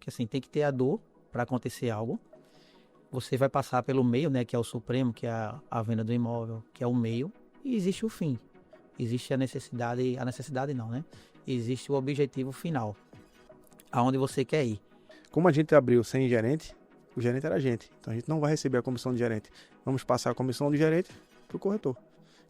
que assim, tem que ter a dor para acontecer algo. Você vai passar pelo meio, né, que é o supremo, que é a venda do imóvel, que é o meio, e existe o fim. Existe a necessidade não, né? Existe o objetivo final, aonde você quer ir. Como a gente abriu sem gerente, o gerente era a gente. Então a gente não vai receber a comissão do gerente. Vamos passar a comissão do gerente para o corretor.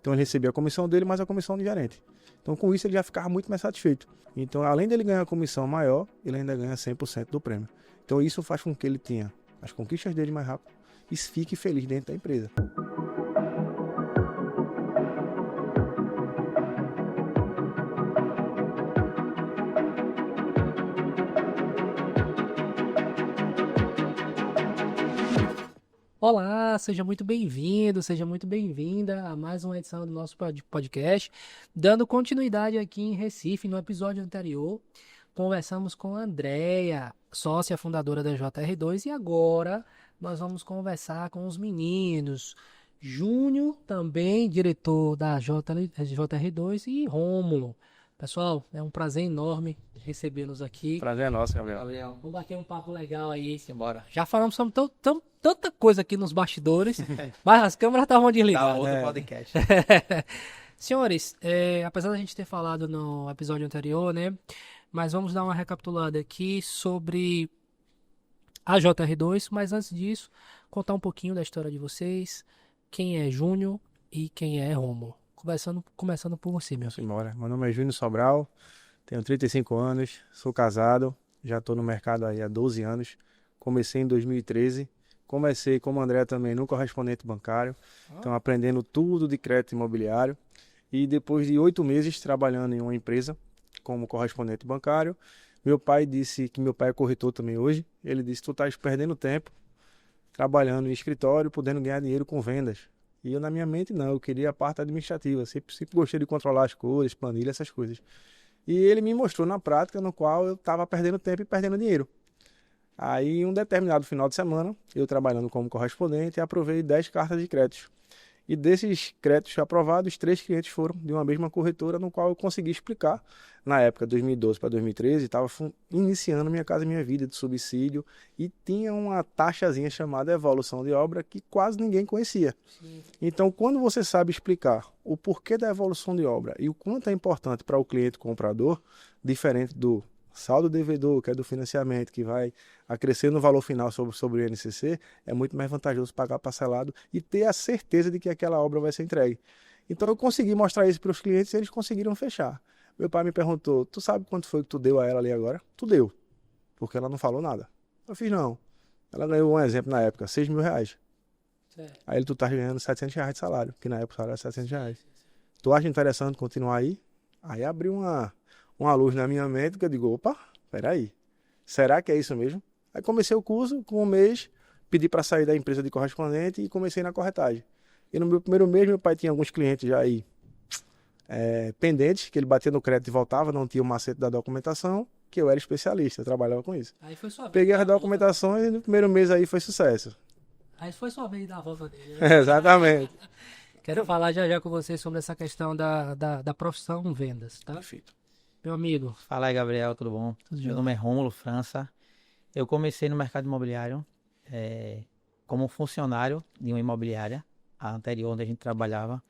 Então ele recebia a comissão dele mais a comissão do gerente. Então com isso ele já ficava muito mais satisfeito. Então além dele ganhar a comissão maior, ele ainda ganha 100% do prêmio. Então isso faz com que ele tenha as conquistas dele mais rápido e fique feliz dentro da empresa. Olá, seja muito bem-vindo, seja muito bem-vinda a mais uma edição do nosso podcast. Dando continuidade aqui em Recife, no episódio anterior, conversamos com a Andréia, sócia fundadora da JR2, e agora nós vamos conversar com os meninos. Júnior, também diretor da JR2, e Rômulo. Pessoal, é um prazer enorme recebê-los aqui. Prazer é nosso, Gabriel. Vamos bater um papo legal aí, simbora. Já falamos sobre tanta coisa aqui nos bastidores, mas as câmeras estavam desligadas. Outro podcast. Senhores, apesar da gente ter falado no episódio anterior, né? Mas vamos dar uma recapitulada aqui sobre a JR2, mas antes disso, contar um pouquinho da história de vocês, quem é Júnior e quem é Rômulo. Começando por você, meu filho. Simbora. Meu nome é Júnior Sobral, tenho 35 anos, sou casado, já estou no mercado aí há 12 anos. Comecei em 2013, comecei como André também no correspondente bancário, então aprendendo tudo de crédito imobiliário. E depois de 8 meses trabalhando em uma empresa como correspondente bancário, meu pai disse, que meu pai é corretor também hoje, ele disse, tu estás perdendo tempo trabalhando em escritório, podendo ganhar dinheiro com vendas. E eu na minha mente não, eu queria a parte administrativa, sempre gostei de controlar as coisas, planilha, essas coisas. E ele me mostrou na prática no qual eu estava perdendo tempo e perdendo dinheiro. Aí, em um determinado final de semana, eu trabalhando como correspondente, aprovei 10 cartas de crédito. E desses créditos aprovados, 3 clientes foram de uma mesma corretora, no qual eu consegui explicar. Na época, 2012 para 2013, estava iniciando Minha Casa Minha Vida de subsídio e tinha uma taxazinha chamada evolução de obra que quase ninguém conhecia. Sim. Então, quando você sabe explicar o porquê da evolução de obra e o quanto é importante para o cliente comprador, diferente do saldo devedor, que é do financiamento, que vai acrescer no valor final sobre o INCC, é muito mais vantajoso pagar parcelado e ter a certeza de que aquela obra vai ser entregue. Então eu consegui mostrar isso para os clientes e eles conseguiram fechar. Meu pai me perguntou, tu sabe quanto foi que tu deu a ela ali agora? Tu deu, porque ela não falou nada. Eu fiz não. Ela ganhou, um exemplo na época, 6 mil reais. Certo. Aí tu tá ganhando 700 reais de salário, que na época o salário era 700 reais. Tu acha interessante continuar aí? Aí abriu uma luz na minha mente que eu digo, opa, peraí, será que é isso mesmo? Aí comecei o curso, com um mês, pedi para sair da empresa de correspondente e comecei na corretagem. E no meu primeiro mês, meu pai tinha alguns clientes já aí pendentes, que ele batia no crédito e voltava, não tinha o macete da documentação, que eu era especialista, eu trabalhava com isso. Aí foi sua vez. Peguei as documentações e no primeiro mês aí foi sucesso. Aí foi sua vez da volta dele. Né? Exatamente. Quero falar já com vocês sobre essa questão da profissão vendas, tá? Perfeito. Meu amigo. Fala aí, Gabriel, tudo bom? Meu nome é Rômulo França. Eu comecei no mercado imobiliário como funcionário de uma imobiliária, a anterior onde a gente trabalhava,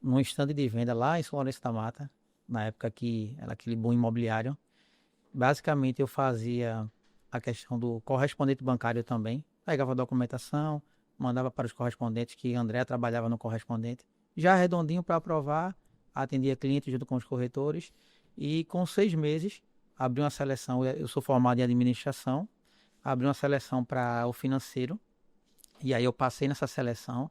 num estande de venda lá em São Lourenço da Mata, na época que era aquele boom imobiliário. Basicamente eu fazia a questão do correspondente bancário também, pegava a documentação, mandava para os correspondentes, que André trabalhava no correspondente, já redondinho para aprovar, atendia clientes junto com os corretores. E com 6 meses, abri uma seleção, eu sou formado em administração, abri uma seleção para o financeiro, e aí eu passei nessa seleção,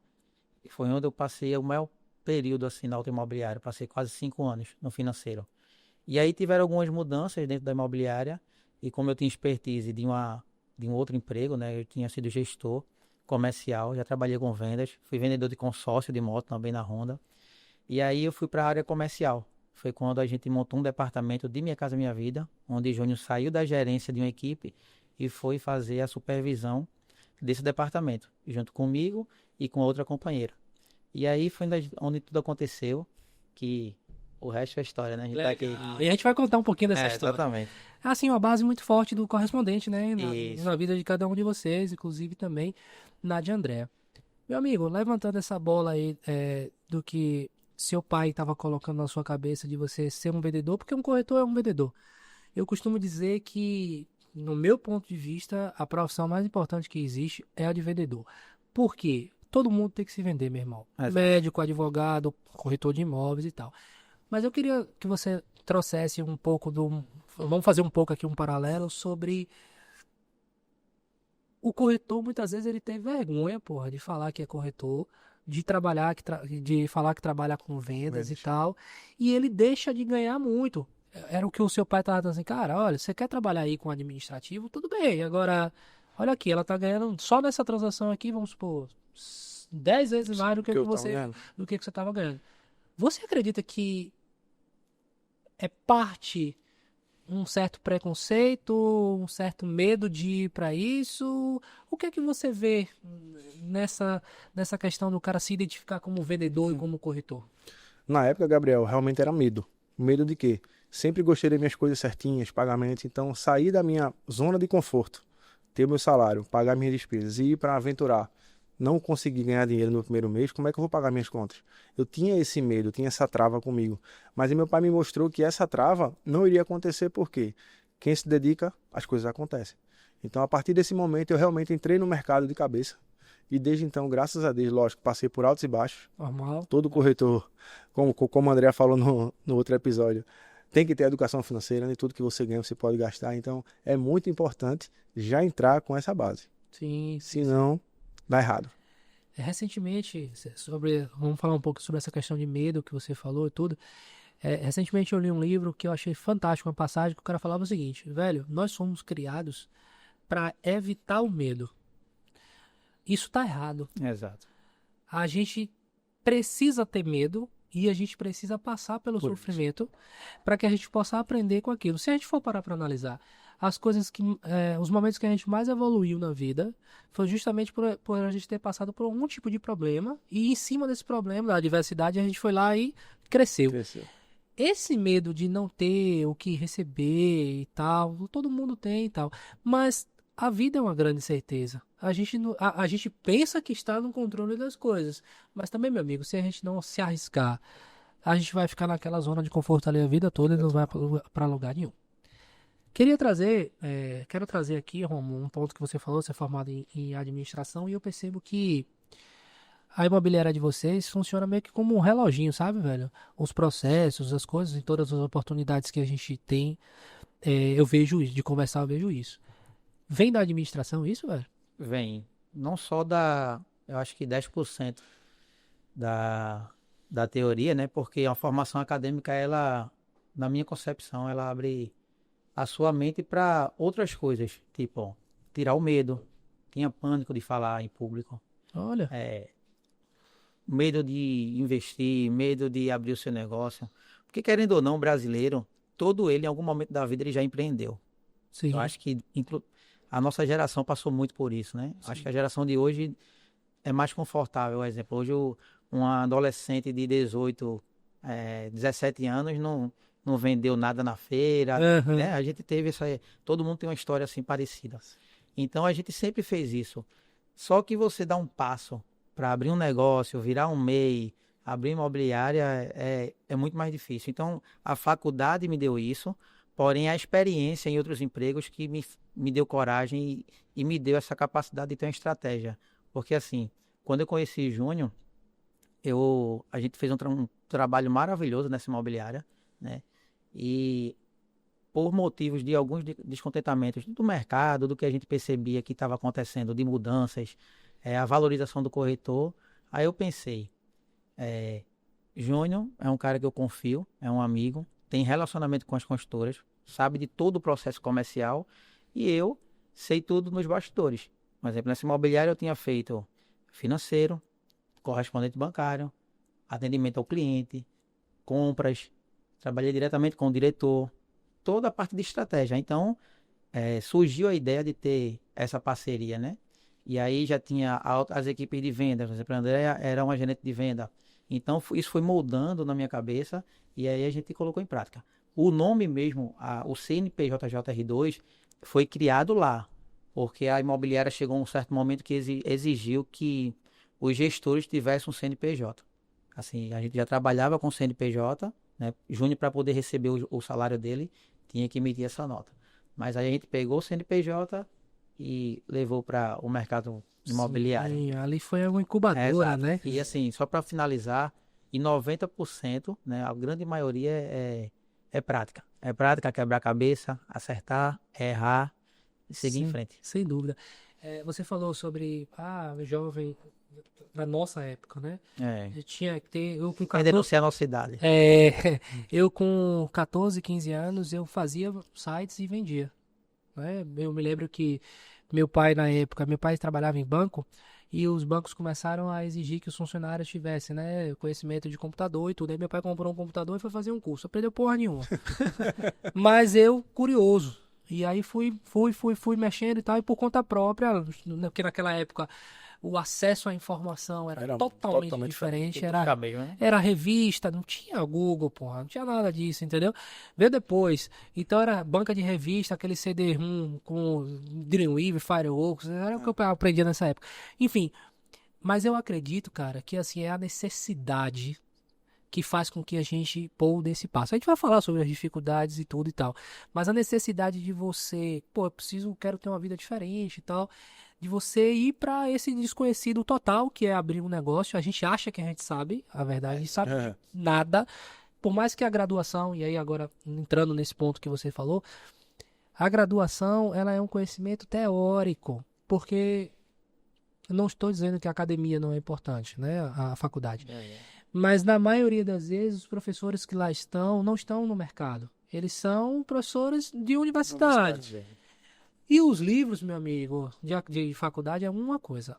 e foi onde eu passei o maior período assim na autoimobiliária, passei quase 5 anos no financeiro. E aí tiveram algumas mudanças dentro da imobiliária, e como eu tinha expertise de um outro emprego, né, eu tinha sido gestor comercial, já trabalhei com vendas, fui vendedor de consórcio de moto também na Honda, e aí eu fui para a área comercial. Foi quando a gente montou um departamento de Minha Casa Minha Vida, onde Júnior saiu da gerência de uma equipe e foi fazer a supervisão desse departamento, junto comigo e com outra companheira. E aí foi onde tudo aconteceu, que o resto é história, né? A gente tá aqui. E a gente vai contar um pouquinho dessa história. Exatamente. É assim, uma base muito forte do correspondente, né? Isso. Na vida de cada um de vocês, inclusive também na de André. Meu amigo, levantando essa bola aí do que seu pai estava colocando na sua cabeça de você ser um vendedor, porque um corretor é um vendedor. Eu costumo dizer que, no meu ponto de vista, a profissão mais importante que existe é a de vendedor. Por quê? Todo mundo tem que se vender, meu irmão. Exato. Médico, advogado, corretor de imóveis e tal. Mas eu queria que você trouxesse um pouco do. Vamos fazer um pouco aqui um paralelo sobre. O corretor, muitas vezes, ele tem vergonha, porra, de falar que é corretor, de trabalhar, de falar que trabalha com vendas e tal. E ele deixa de ganhar muito. Era o que o seu pai tava dizendo assim, cara, olha, você quer trabalhar aí com administrativo? Tudo bem. Agora, olha aqui, ela tá ganhando só nessa transação aqui, vamos supor, 10 vezes mais do que eu tava você ganhando. do que você estava ganhando. Você acredita que é parte um certo preconceito, um certo medo de ir para isso? O que é que você vê nessa questão do cara se identificar como vendedor e como corretor? Na época, Gabriel, realmente era medo. Medo de quê? Sempre gostei das minhas coisas certinhas, pagamentos. Então, sair da minha zona de conforto, ter meu salário, pagar minhas despesas e ir para aventurar, não conseguir ganhar dinheiro no primeiro mês, como é que eu vou pagar minhas contas? Eu tinha esse medo, eu tinha essa trava comigo. Mas aí meu pai me mostrou que essa trava não iria acontecer porque quem se dedica, as coisas acontecem. Então, a partir desse momento, eu realmente entrei no mercado de cabeça. E desde então, graças a Deus, lógico, passei por altos e baixos. Normal. Todo corretor, como o André falou no outro episódio, tem que ter educação financeira, nem tudo que você ganha você pode gastar. Então, é muito importante já entrar com essa base. Sim, sim. Senão, dá errado. Recentemente, vamos falar um pouco sobre essa questão de medo que você falou e tudo. Recentemente eu li um livro que eu achei fantástico, uma passagem que o cara falava o seguinte, velho, nós somos criados para evitar o medo. Isso tá errado. Exato. A gente precisa ter medo e a gente precisa passar pelo Por sofrimento para que a gente possa aprender com aquilo. Se a gente for parar para analisar as coisas os momentos que a gente mais evoluiu na vida foi justamente por a gente ter passado por algum tipo de problema e em cima desse problema, da adversidade, a gente foi lá e cresceu. Esse medo de não ter o que receber e tal, todo mundo tem e tal, mas a vida é uma grande certeza. A gente pensa que está no controle das coisas, mas também, meu amigo, se a gente não se arriscar, a gente vai ficar naquela zona de conforto ali a vida toda e não vai para lugar nenhum. Quero trazer aqui, Romulo, um ponto que você falou, você é formado em administração, e eu percebo que a imobiliária de vocês funciona meio que como um reloginho, sabe, velho? Os processos, as coisas, em todas as oportunidades que a gente tem, eu vejo isso, de conversar eu vejo isso. Vem da administração isso, velho? Vem. Não só eu acho que 10% da teoria, né? Porque a formação acadêmica, ela, na minha concepção, ela abre a sua mente para outras coisas, tipo, tirar o medo. Tinha pânico de falar em público. Olha. Medo de investir, medo de abrir o seu negócio. Porque, querendo ou não, o brasileiro, todo ele, em algum momento da vida, ele já empreendeu. Sim. Eu acho que a nossa geração passou muito por isso, né? Sim. Acho que a geração de hoje é mais confortável. Por exemplo, hoje um adolescente de 18, 17 anos não vendeu nada na feira, Uhum. né? A gente teve isso aí. Todo mundo tem uma história assim parecida. Então, a gente sempre fez isso. Só que você dá um passo para abrir um negócio, virar um MEI, abrir imobiliária, é muito mais difícil. Então, a faculdade me deu isso, porém a experiência em outros empregos que me deu coragem e me deu essa capacidade de ter uma estratégia. Porque assim, quando eu conheci Júnior, a gente fez um trabalho maravilhoso nessa imobiliária, né? E por motivos de alguns descontentamentos do mercado, do que a gente percebia que estava acontecendo, de mudanças, a valorização do corretor, aí eu pensei, Júnior é um cara que eu confio, é um amigo, tem relacionamento com as consultoras, sabe de todo o processo comercial e eu sei tudo nos bastidores. Por exemplo, nessa imobiliária eu tinha feito financeiro, correspondente bancário, atendimento ao cliente, compras, trabalhei diretamente com o diretor, toda a parte de estratégia. Então, surgiu a ideia de ter essa parceria, né? E aí já tinha as equipes de venda, por exemplo, a Andréa era uma gerente de venda. Então, isso foi moldando na minha cabeça e aí a gente colocou em prática. O nome mesmo, o CNPJ JR2, foi criado lá, porque a imobiliária chegou a um certo momento que exigiu que os gestores tivessem um CNPJ. Assim, a gente já trabalhava com CNPJ, né? Júnior, para poder receber o salário dele, tinha que emitir essa nota. Mas aí a gente pegou o CNPJ e levou para o mercado imobiliário. Sim, ali foi uma incubadora, Exato. né? E assim, só para finalizar, e 90%, né, a grande maioria é prática. É prática, quebrar a cabeça, acertar, errar e seguir em Sim, frente. sem dúvida. Você falou sobre, jovem, na nossa época, né? Eu tinha que ter, eu com É 14, denunciar a nossa idade. eu com 14, 15 anos, eu fazia sites e vendia, né? Eu me lembro que meu pai, na época, meu pai trabalhava em banco e os bancos começaram a exigir que os funcionários tivessem, né, conhecimento de computador e tudo. Aí meu pai comprou um computador e foi fazer um curso. Aprendeu porra nenhuma. Mas eu, curioso. E aí fui mexendo e tal, e por conta própria, porque naquela época o acesso à informação era totalmente diferente. Ficar mesmo, né? Era revista, não tinha Google, porra, não tinha nada disso, entendeu? Veio depois. Então era banca de revista, aquele CD-ROM com Dreamweaver, Fireworks, era o que eu aprendia nessa época. Enfim, mas eu acredito, cara, que assim é a necessidade que faz com que a gente pôr desse passo. A gente vai falar sobre as dificuldades e tudo e tal, mas a necessidade de você, pô, quero ter uma vida diferente e tal, de você ir para esse desconhecido total, que é abrir um negócio. A gente acha que a gente sabe, a verdade, a gente sabe nada, por mais que a graduação, e aí agora entrando nesse ponto que você falou, a graduação, ela é um conhecimento teórico, porque eu não estou dizendo que a academia não é importante, né, a faculdade. Mas na maioria das vezes os professores que lá estão não estão no mercado. Eles são professores de universidade. E os livros, meu amigo, de faculdade é uma coisa.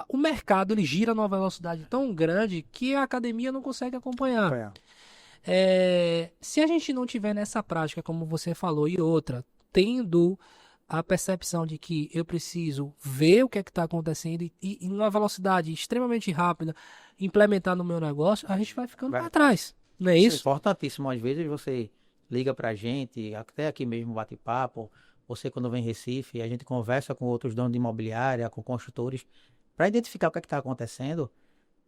O mercado ele gira numa velocidade tão grande que a academia não consegue acompanhar. Se a gente não tiver nessa prática, como você falou, e outra, tendo a percepção de que eu preciso ver o que é que está acontecendo e em uma velocidade extremamente rápida implementar no meu negócio, a gente vai ficando para trás. Não é isso? É importantíssimo. Às vezes você liga pra gente, até aqui mesmo bate-papo, você quando vem em Recife, a gente conversa com outros donos de imobiliária, com construtores, para identificar o que é que está acontecendo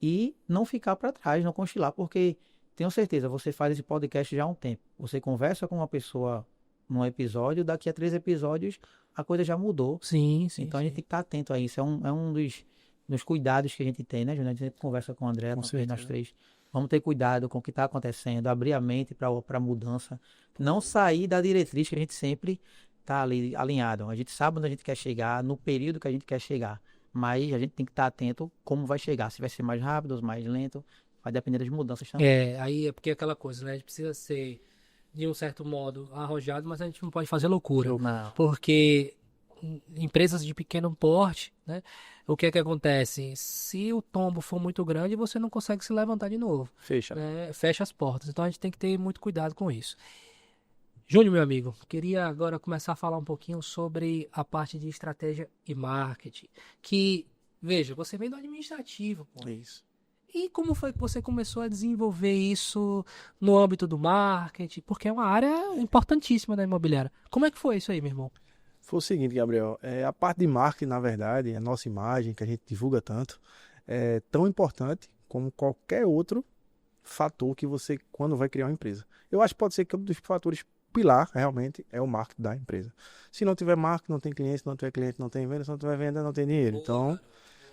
e não ficar para trás, não cochilar, porque tenho certeza, você faz esse podcast já há um tempo. Você conversa com uma pessoa num episódio, daqui a 3 episódios a coisa já mudou. Sim. Então a gente tem que estar atento a isso. É um dos cuidados que a gente tem, né, Júnior? A gente sempre conversa com o André, com nós três. Vamos ter cuidado com o que está acontecendo, abrir a mente para mudança. Não sair da diretriz que a gente sempre está ali alinhado. A gente sabe onde a gente quer chegar, no período que a gente quer chegar. Mas a gente tem que estar atento como vai chegar. Se vai ser mais rápido ou mais lento, vai depender das mudanças também. Aí é porque é aquela coisa, né? A gente precisa ser, de um certo modo, arrojado, mas a gente não pode fazer loucura. Não. Porque empresas de pequeno porte, né? O que é que acontece? Se o tombo for muito grande, você não consegue se levantar de novo. Fecha. Né? Fecha as portas. Então a gente tem que ter muito cuidado com isso. Júnior, meu amigo, queria agora começar a falar um pouquinho sobre a parte de estratégia e marketing. Que, veja, você vem do administrativo, pô. Isso. E como foi que você começou a desenvolver isso no âmbito do marketing? Porque é uma área importantíssima da imobiliária. Como é que foi isso aí, meu irmão? Foi o seguinte, Gabriel, a parte de marketing, na verdade, a nossa imagem, que a gente divulga tanto, é tão importante como qualquer outro fator que você, quando vai criar uma empresa. Eu acho que pode ser que um dos fatores pilar, realmente, é o marketing da empresa. Se não tiver marketing, não tem cliente, se não tiver cliente, não tem venda, se não tiver venda, não tem dinheiro. Então,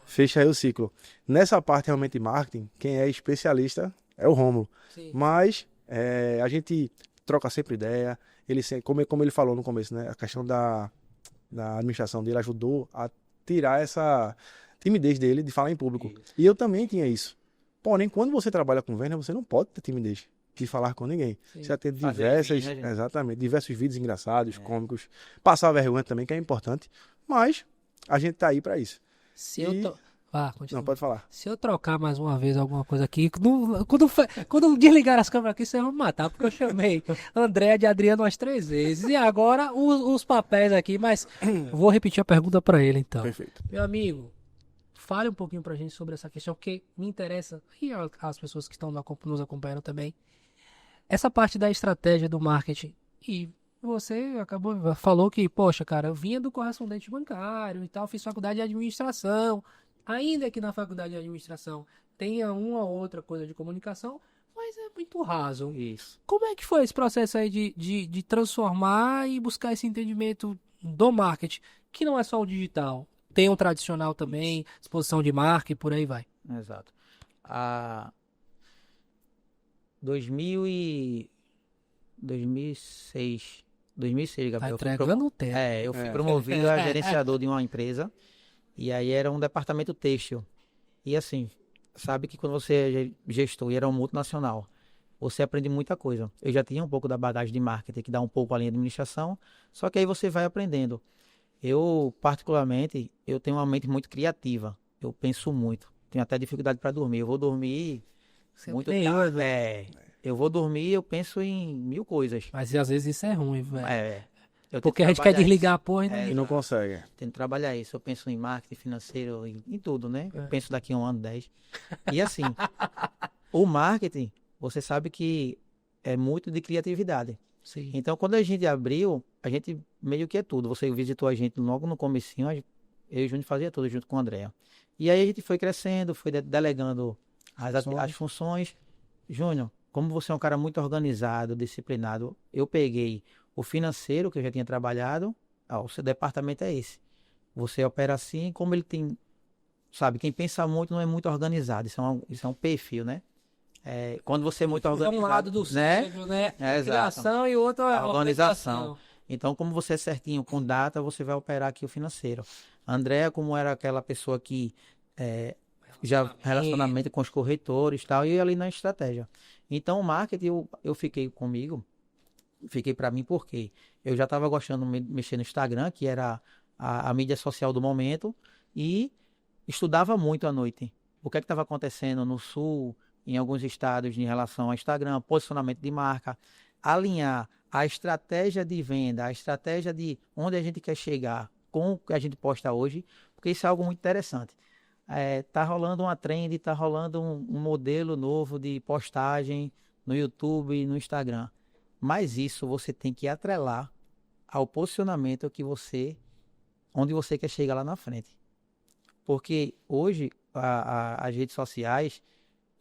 fecha aí o ciclo. Nessa parte, realmente, de marketing, quem é especialista é o Rômulo. Sim. Mas a gente troca sempre ideia. Ele, como ele falou no começo, né, a questão da administração dele ajudou a tirar essa timidez dele de falar em público. Isso. E eu também tinha isso. Porém, quando você trabalha com venda, você não pode ter timidez de falar com ninguém. Sim. Você vai ter diversos vídeos engraçados, cômicos, passar vergonha também, que é importante, mas a gente tá aí para isso. Continua. Não, pode falar. Se eu trocar mais uma vez alguma coisa aqui, quando desligar as câmeras aqui, vocês vão me matar, porque eu chamei André de Adriano umas 3 vezes, e agora os papéis aqui, mas vou repetir a pergunta para ele, então. Perfeito. Meu amigo, fale um pouquinho pra gente sobre essa questão, porque me interessa, e as pessoas que estão nos acompanhando também. essa parte da estratégia do marketing, e você falou que, poxa, cara, eu vinha do correspondente bancário e tal, fiz faculdade de administração, ainda que na faculdade de administração tenha uma ou outra coisa de comunicação, mas é muito raso. Isso. Como é que foi esse processo aí de transformar e buscar esse entendimento do marketing, que não é só o digital, tem o tradicional também, exposição de marca e por aí vai. Exato. A 2006, Tá Gabriel. entregando o tempo. Eu fui promovido a gerenciador de uma empresa e aí era um departamento têxtil. E assim, sabe que quando você é gestor e era um multinacional, você aprende muita coisa. Eu já tinha um pouco da bagagem de marketing, que dá um pouco a linha de administração, só que aí você vai aprendendo. Eu, particularmente, eu tenho uma mente muito criativa. Eu penso muito. Tenho até dificuldade para dormir. Eu vou dormir muito tarde. Eu vou dormir, eu penso em 1000 coisas. Mas às vezes isso é ruim, velho. Eu Porque tento a gente quer trabalhar desligar a isso. porra E não consegue. Tento trabalhar isso. Eu penso em marketing financeiro, em tudo, né? Eu penso daqui a 1 ano, 10. E assim, o marketing, você sabe que é muito de criatividade. Sim. Então, quando a gente abriu, a gente meio que é tudo. Você visitou a gente logo no comecinho, eu e o Júnior fazia tudo junto com o André. E aí a gente foi crescendo, foi delegando as funções. Júnior, como você é um cara muito organizado, disciplinado, eu peguei o financeiro que eu já tinha trabalhado, o seu departamento é esse. Você opera assim, como ele tem, sabe, quem pensa muito não é muito organizado, isso é um perfil, né? Quando você é muito organizado, É um lado do cérebro, né? Criação e outro é organização. Então, como você é certinho com data, você vai operar aqui o financeiro. André, como era aquela pessoa que já relacionamento com os corretores e tal, e ali na estratégia. Então, o marketing, eu fiquei para mim porque eu já estava gostando de mexer no Instagram, que era a mídia social do momento, e estudava muito à noite. O que estava acontecendo no Sul, em alguns estados em relação ao Instagram, posicionamento de marca, alinhar a estratégia de venda, a estratégia de onde a gente quer chegar com o que a gente posta hoje, porque isso é algo muito interessante. Tá rolando uma trend, tá rolando um modelo novo de postagem no YouTube e no Instagram. Mas isso você tem que atrelar ao posicionamento onde você quer chegar lá na frente. Porque hoje as redes sociais,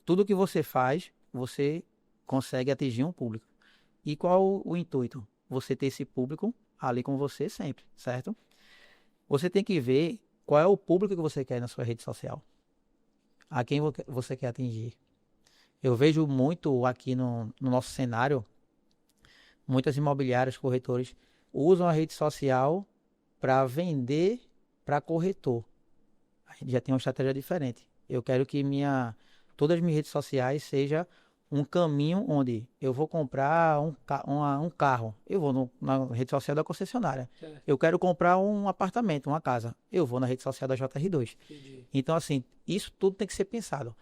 tudo que você faz, você consegue atingir um público. E qual o intuito? Você ter esse público ali com você sempre, certo? Você tem que ver qual é o público que você quer na sua rede social. A quem você quer atingir. Eu vejo muito aqui no nosso cenário, muitas imobiliárias, corretores, usam a rede social para vender para corretor. A gente já tem uma estratégia diferente. Eu quero que todas as minhas redes sociais sejam um caminho onde eu vou comprar um carro. Eu vou na rede social da concessionária. Eu quero comprar um apartamento, uma casa. Eu vou na rede social da JR2. Entendi. Então, assim, isso tudo tem que ser pensado.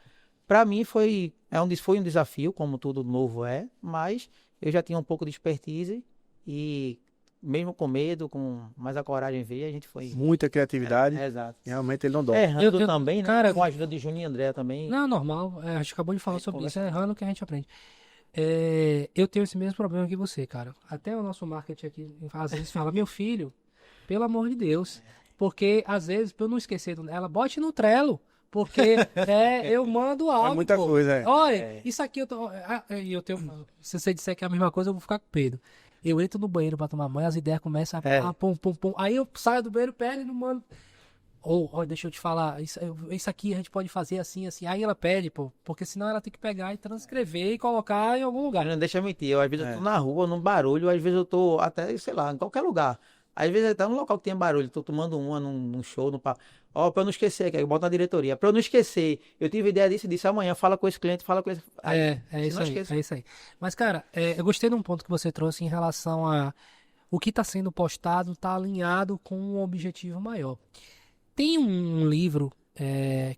Para mim foi um desafio, como tudo novo mas eu já tinha um pouco de expertise e mesmo com medo, com mais a coragem veio, a gente foi. Muita criatividade. Exato. Realmente ele não dorme. Errando também, né? Cara, com a ajuda de Juninho e André também. Não, normal. A gente acabou de falar sobre isso. É errando que a gente aprende. Eu tenho esse mesmo problema que você, cara. Até o nosso marketing aqui, às vezes, fala, meu filho, pelo amor de Deus. Porque, às vezes, pra eu não esquecer ela, bote no Trello. Porque eu mando algo. É muita coisa, Olha, isso aqui eu tenho. Se você disser que é a mesma coisa, eu vou ficar com medo. Eu entro no banheiro pra tomar banho, as ideias começam a pum, pum, pum. Aí eu saio do banheiro, pego e não mando. Deixa eu te falar, isso aqui a gente pode fazer assim, assim. Aí ela pede, porque senão ela tem que pegar e transcrever e colocar em algum lugar. Não deixa eu mentir, às vezes eu tô na rua, num barulho, às vezes eu tô até, sei lá, em qualquer lugar. Às vezes até num local que tem barulho, tô tomando num show, pra eu não esquecer, que eu boto na diretoria. Pra eu não esquecer, eu tive ideia disso, amanhã fala com esse cliente, fala com esse... É isso aí. Mas, cara, eu gostei de um ponto que você trouxe em relação a o que tá sendo postado tá alinhado com um objetivo maior. Tem um livro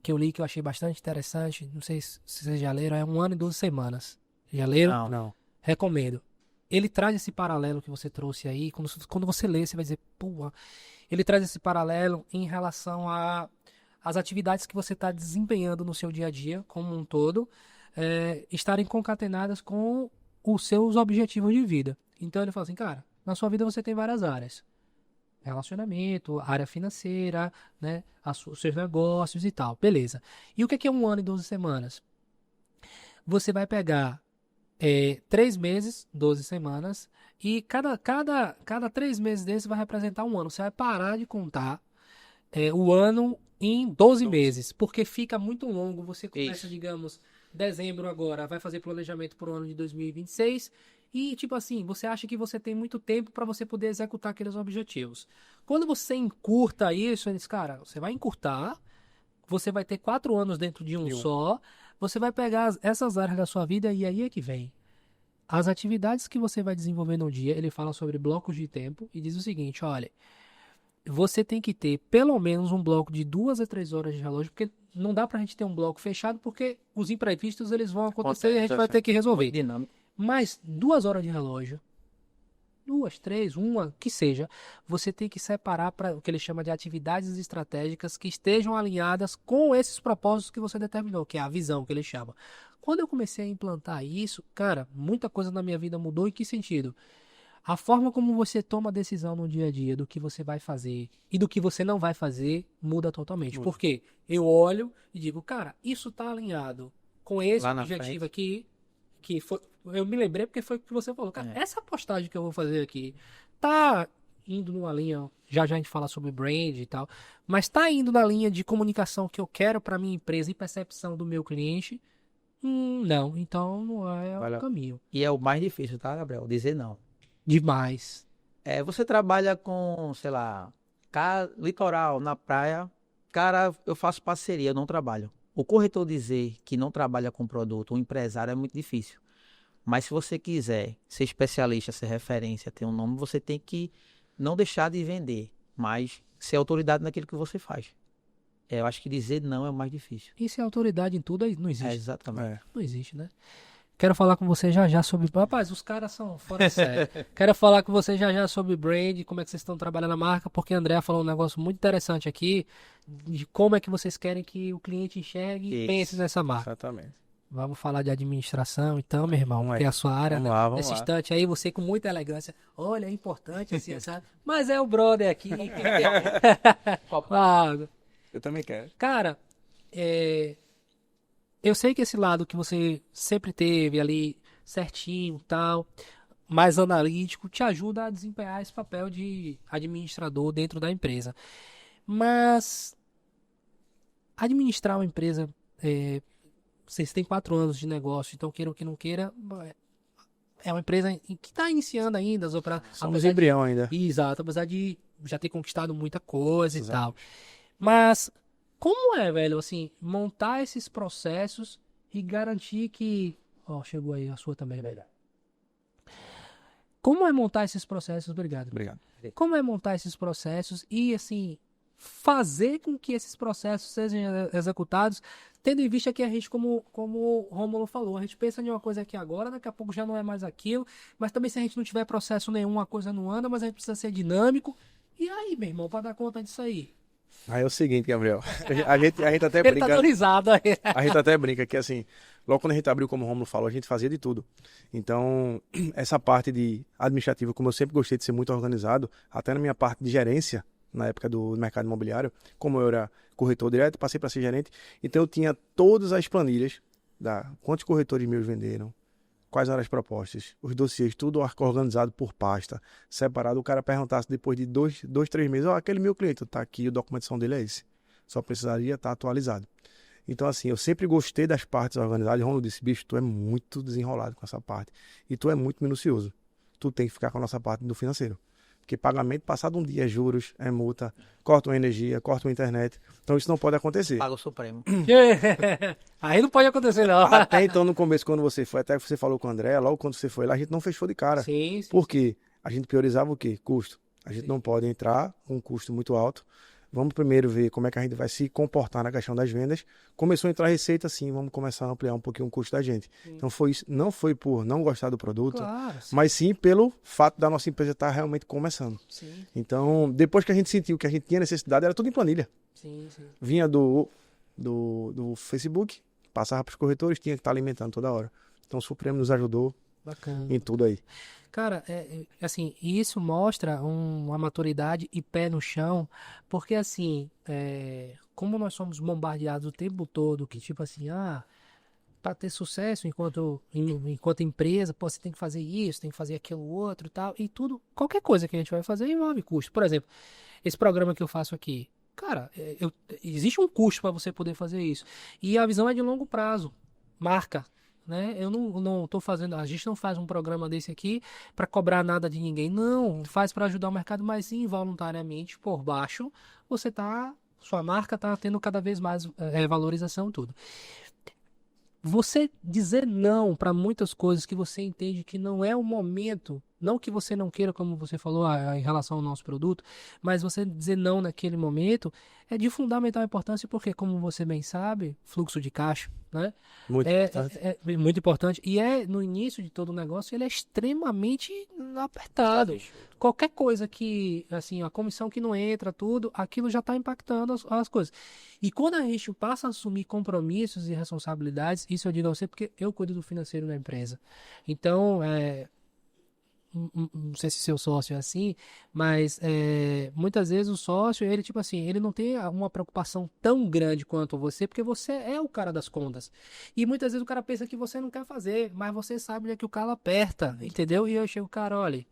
que eu li que eu achei bastante interessante, não sei se vocês já leram, é 1 ano e 12 semanas. Já leram? Não. Recomendo. Ele traz esse paralelo que você trouxe aí, quando você lê, você vai dizer, pô, ele traz esse paralelo em relação às atividades que você está desempenhando no seu dia a dia, como um todo, estarem concatenadas com os seus objetivos de vida. Então ele fala assim, cara, na sua vida você tem várias áreas. Relacionamento, área financeira, né? Os seus negócios e tal. Beleza. E o que é 1 ano e 12 semanas? Você vai pegar 3 meses, 12 semanas, e cada 3 meses desses vai representar 1 ano. Você vai parar de contar o ano em 12 meses, porque fica muito longo. Você começa, digamos, dezembro agora, vai fazer planejamento para o ano de 2026 e, tipo assim, você acha que você tem muito tempo para você poder executar aqueles objetivos. Quando você encurta isso, ele diz, cara, você vai encurtar, você vai ter 4 anos dentro de um só, você vai pegar essas áreas da sua vida e aí é que vem. As atividades que você vai desenvolver no dia, ele fala sobre blocos de tempo e diz o seguinte, olha, você tem que ter pelo menos um bloco de 2 a 3 horas de relógio, porque não dá pra gente ter um bloco fechado, porque os imprevistos eles vão acontecer e a gente vai ter que resolver. Dinâmico. Mas 2 horas de relógio, 2, 3, 1, que seja, você tem que separar para o que ele chama de atividades estratégicas que estejam alinhadas com esses propósitos que você determinou, que é a visão que ele chama. Quando eu comecei a implantar isso, cara, muita coisa na minha vida mudou. Em que sentido? A forma como você toma a decisão no dia a dia do que você vai fazer e do que você não vai fazer muda totalmente. Por quê? Eu olho e digo, cara, isso tá alinhado com esse objetivo aqui, que foi, eu me lembrei porque foi o que você falou. Cara, essa postagem que eu vou fazer aqui tá indo numa linha, já a gente fala sobre brand e tal, mas tá indo na linha de comunicação que eu quero para minha empresa e percepção do meu cliente? Não, então não é o caminho. E é o mais difícil, tá, Gabriel? Dizer não. Demais. Você trabalha com, sei lá, litoral, na praia, cara, eu faço parceria, eu não trabalho. O corretor dizer que não trabalha com produto, o empresário é muito difícil. Mas se você quiser ser especialista, ser referência, ter um nome, você tem que não deixar de vender, mas ser autoridade naquilo que você faz. Eu acho que dizer não é o mais difícil. E se autoridade em tudo não existe. Exatamente. Não existe, né? Quero falar com você já sobre... Rapaz, os caras são fora de série. Quero falar com você já sobre brand, como é que vocês estão trabalhando a marca, porque a Andrea falou um negócio muito interessante aqui, de como é que vocês querem que o cliente enxergue e pense nessa marca. Exatamente. Vamos falar de administração, então, meu irmão, que é a sua área. Vamos lá, nesse instante aí, você com muita elegância. Olha, é importante assim, sabe? Mas é o brother aqui. Eu também quero. Cara, eu sei que esse lado que você sempre teve ali certinho e tal, mais analítico, te ajuda a desempenhar esse papel de administrador dentro da empresa. Mas administrar uma empresa, vocês têm 4 anos de negócio, então queira ou que não queira, é uma empresa que está iniciando ainda as operações. Somos embrião ainda. Exato, apesar de já ter conquistado muita coisa e tal. Mas como é, velho, assim, montar esses processos e garantir que... chegou aí a sua também, velho. Como é montar esses processos? Obrigado. Como é montar esses processos e, assim, fazer com que esses processos sejam executados, tendo em vista que a gente, como o Rômulo falou, a gente pensa em uma coisa aqui agora, daqui a pouco já não é mais aquilo, mas também se a gente não tiver processo nenhum, a coisa não anda, mas a gente precisa ser dinâmico. E aí, meu irmão, para dar conta disso aí? Aí é o seguinte, Gabriel, a gente até Ele brinca... tá autorizado aí. A gente até brinca que, assim, logo quando a gente abriu, como o Rômulo falou, a gente fazia de tudo. Então, essa parte de administrativa, como eu sempre gostei de ser muito organizado, até na minha parte de gerência, na época do mercado imobiliário, como eu era corretor direto, passei para ser gerente, então eu tinha todas as planilhas, quantos corretores meus venderam, quais eram as propostas, os dossiês, tudo organizado por pasta, separado. O cara perguntasse depois de 2, 3 meses, aquele meu cliente, tá aqui, a documentação dele é esse. Só precisaria estar atualizado. Então, assim, eu sempre gostei das partes organizadas. Romulo disse, bicho, tu é muito desenrolado com essa parte. E tu é muito minucioso. Tu tem que ficar com a nossa parte do financeiro. Porque pagamento passado um dia é juros, é multa, corta uma energia, corta uma internet. Então isso não pode acontecer. Paga o Supremo. Aí não pode acontecer, não. Até então, no começo, quando você foi, até que você falou com o André, logo quando você foi lá, a gente não fechou de cara. Sim. Porque a gente priorizava o quê? Custo. A gente não pode entrar com um custo muito alto. Vamos primeiro ver como é que a gente vai se comportar na questão das vendas. Começou a entrar receita, sim, vamos começar a ampliar um pouquinho o custo da gente. Então foi isso, não foi por não gostar do produto, mas sim pelo fato da nossa empresa estar realmente começando. Sim. Então, depois que a gente sentiu que a gente tinha necessidade, era tudo em planilha. Sim. Vinha do Facebook, passava para os corretores, tinha que estar alimentando toda hora. Então o Supremo nos ajudou Bacana. em tudo aí. Cara, assim, isso mostra uma maturidade e pé no chão, porque assim, como nós somos bombardeados o tempo todo, que tipo assim, para ter sucesso enquanto empresa, pô, você tem que fazer isso, tem que fazer aquilo outro e tal, e tudo, qualquer coisa que a gente vai fazer envolve custo. Por exemplo, esse programa que eu faço aqui, cara, existe um custo para você poder fazer isso, e a visão é de longo prazo, marca. Né? Eu não tô fazendo, a gente não faz um programa desse aqui para cobrar nada de ninguém, não, faz para ajudar o mercado, mas sim, voluntariamente, por baixo, sua marca tá tendo cada vez mais valorização, tudo. Você dizer não para muitas coisas que você entende que não é o momento, não que você não queira, como você falou, em relação ao nosso produto, mas você dizer não naquele momento é de fundamental importância, porque, como você bem sabe, fluxo de caixa, né? Muito importante. É muito importante. E no início de todo o negócio, ele é extremamente apertado. Qualquer coisa que, assim, a comissão que não entra, tudo, aquilo já está impactando as coisas. E quando a gente passa a assumir compromissos e responsabilidades, isso eu digo a você porque eu cuido do financeiro da empresa. Então, não sei se seu sócio é assim, mas muitas vezes o sócio, ele tipo assim, ele não tem uma preocupação tão grande quanto você, porque você é o cara das contas. E muitas vezes o cara pensa que você não quer fazer, mas você sabe onde é que o calo aperta, entendeu? E eu chego, cara, olha,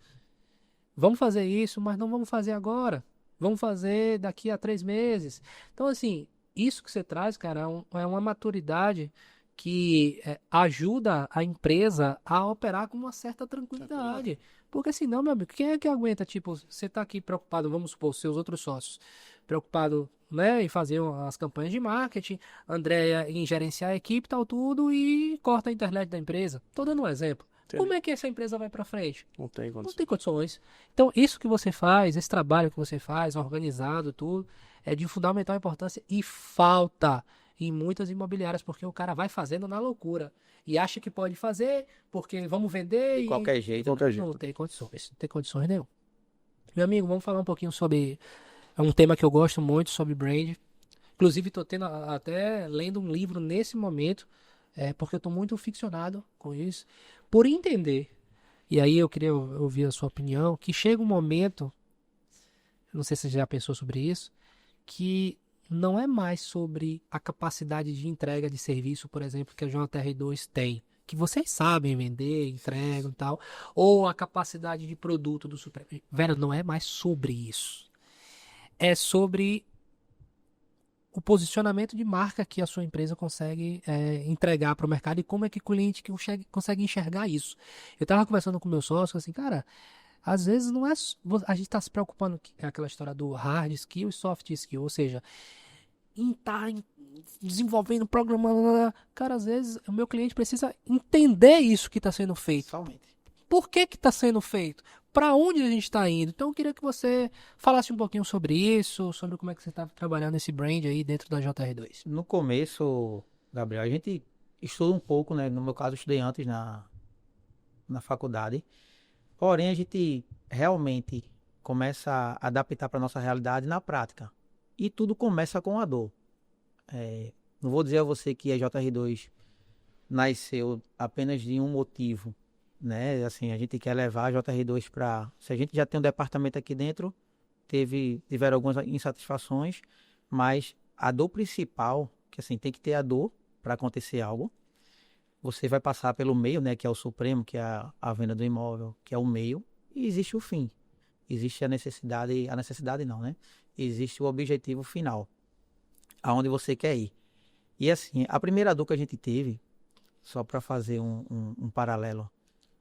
vamos fazer isso, mas não vamos fazer agora. Vamos fazer daqui a 3 meses. Então, assim, isso que você traz, cara, é uma maturidade que ajuda a empresa a operar com uma certa tranquilidade. Porque senão, meu amigo, quem é que aguenta, tipo, você tá aqui preocupado, vamos supor, seus outros sócios, preocupado, né, em fazer as campanhas de marketing, Andréia em gerenciar a equipe, tal, tudo, e corta a internet da empresa. Tô dando um exemplo. Como é que essa empresa vai para frente? Não tem Não condição. tem condições. Então, isso que você faz, esse trabalho que você faz, organizado, tudo, é de fundamental importância e falta em muitas imobiliárias, porque o cara vai fazendo na loucura e acha que pode fazer porque vamos vender De qualquer jeito. Qualquer jeito. não tem condições nenhuma. Meu amigo, vamos falar um pouquinho sobre um tema que eu gosto muito, sobre brand. Inclusive, estou tendo até lendo um livro nesse momento, porque eu estou muito ficcionado com isso, por entender. E aí eu queria ouvir a sua opinião, que chega um momento, não sei se você já pensou sobre isso, que não é mais sobre a capacidade de entrega de serviço, por exemplo, que a JR2 tem, que vocês sabem vender, entregam e tal, ou a capacidade de produto do super. Velho, não é mais sobre isso. É sobre o posicionamento de marca que a sua empresa consegue entregar para o mercado e como é que o cliente consegue enxergar isso. Eu estava conversando com o meu sócio, assim, cara, às vezes não é. A gente está se preocupando com aquela história do hard skill e soft skill, ou seja, em estar desenvolvendo, programando. Cara, às vezes o meu cliente precisa entender isso que está sendo feito. Somente. Por que está sendo feito? Para onde a gente está indo? Então eu queria que você falasse um pouquinho sobre isso, sobre como é que você está trabalhando esse brand aí dentro da JR2. No começo, Gabriel, a gente estuda um pouco, né? No meu caso, eu estudei antes na faculdade. Porém, a gente realmente começa a adaptar para nossa realidade na prática. E tudo começa com a dor. Não vou dizer a você que a JR2 nasceu apenas de um motivo, né? Assim, a gente quer levar a JR2 para... Se a gente já tem um departamento aqui dentro, tiveram algumas insatisfações, mas a dor principal, que assim, tem que ter a dor para acontecer algo. Você vai passar pelo meio, né, que é o supremo, que é a venda do imóvel, que é o meio, e existe o fim. Existe a necessidade não, né? Existe o objetivo final, aonde você quer ir. E assim, a primeira dor que a gente teve, só para fazer um paralelo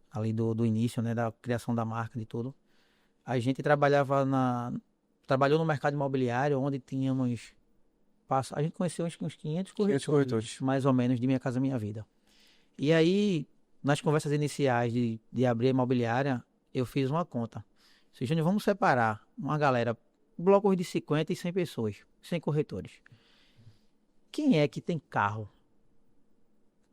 ali do início, né, da criação da marca, de tudo, a gente trabalhou no mercado imobiliário, onde tínhamos, a gente conheceu uns 500 corretores, mais ou menos, de Minha Casa Minha Vida. E aí, nas conversas iniciais de abrir a imobiliária, eu fiz uma conta. Se Júnior, vamos separar uma galera, blocos de 50 e 100 pessoas, 100 corretores. Quem é que tem carro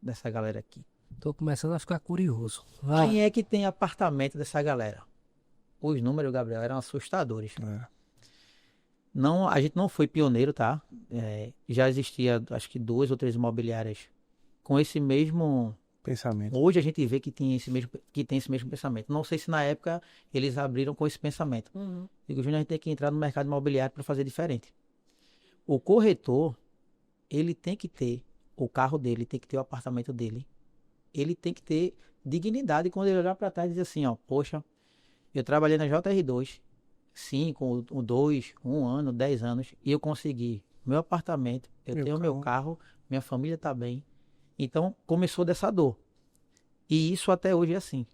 dessa galera aqui? Tô começando a ficar curioso. Quem é que tem apartamento dessa galera? Os números, Gabriel, eram assustadores. Não, a gente não foi pioneiro, tá? Já existia, acho que 2 ou 3 imobiliárias com esse mesmo Pensamento. Hoje a gente vê que tem esse mesmo pensamento. Não sei se na época eles abriram com esse pensamento. Digo, Júnior, a gente tem que entrar no mercado imobiliário para fazer diferente. O corretor, ele tem que ter o carro dele, tem que ter o apartamento dele. Ele tem que ter dignidade quando ele olhar para trás e dizer assim, ó, poxa, eu trabalhei na JR2, 5, 2, 1 ano, 10 anos, e eu consegui meu apartamento, eu tenho meu carro, minha família está bem. Então, começou dessa dor. E isso até hoje é assim.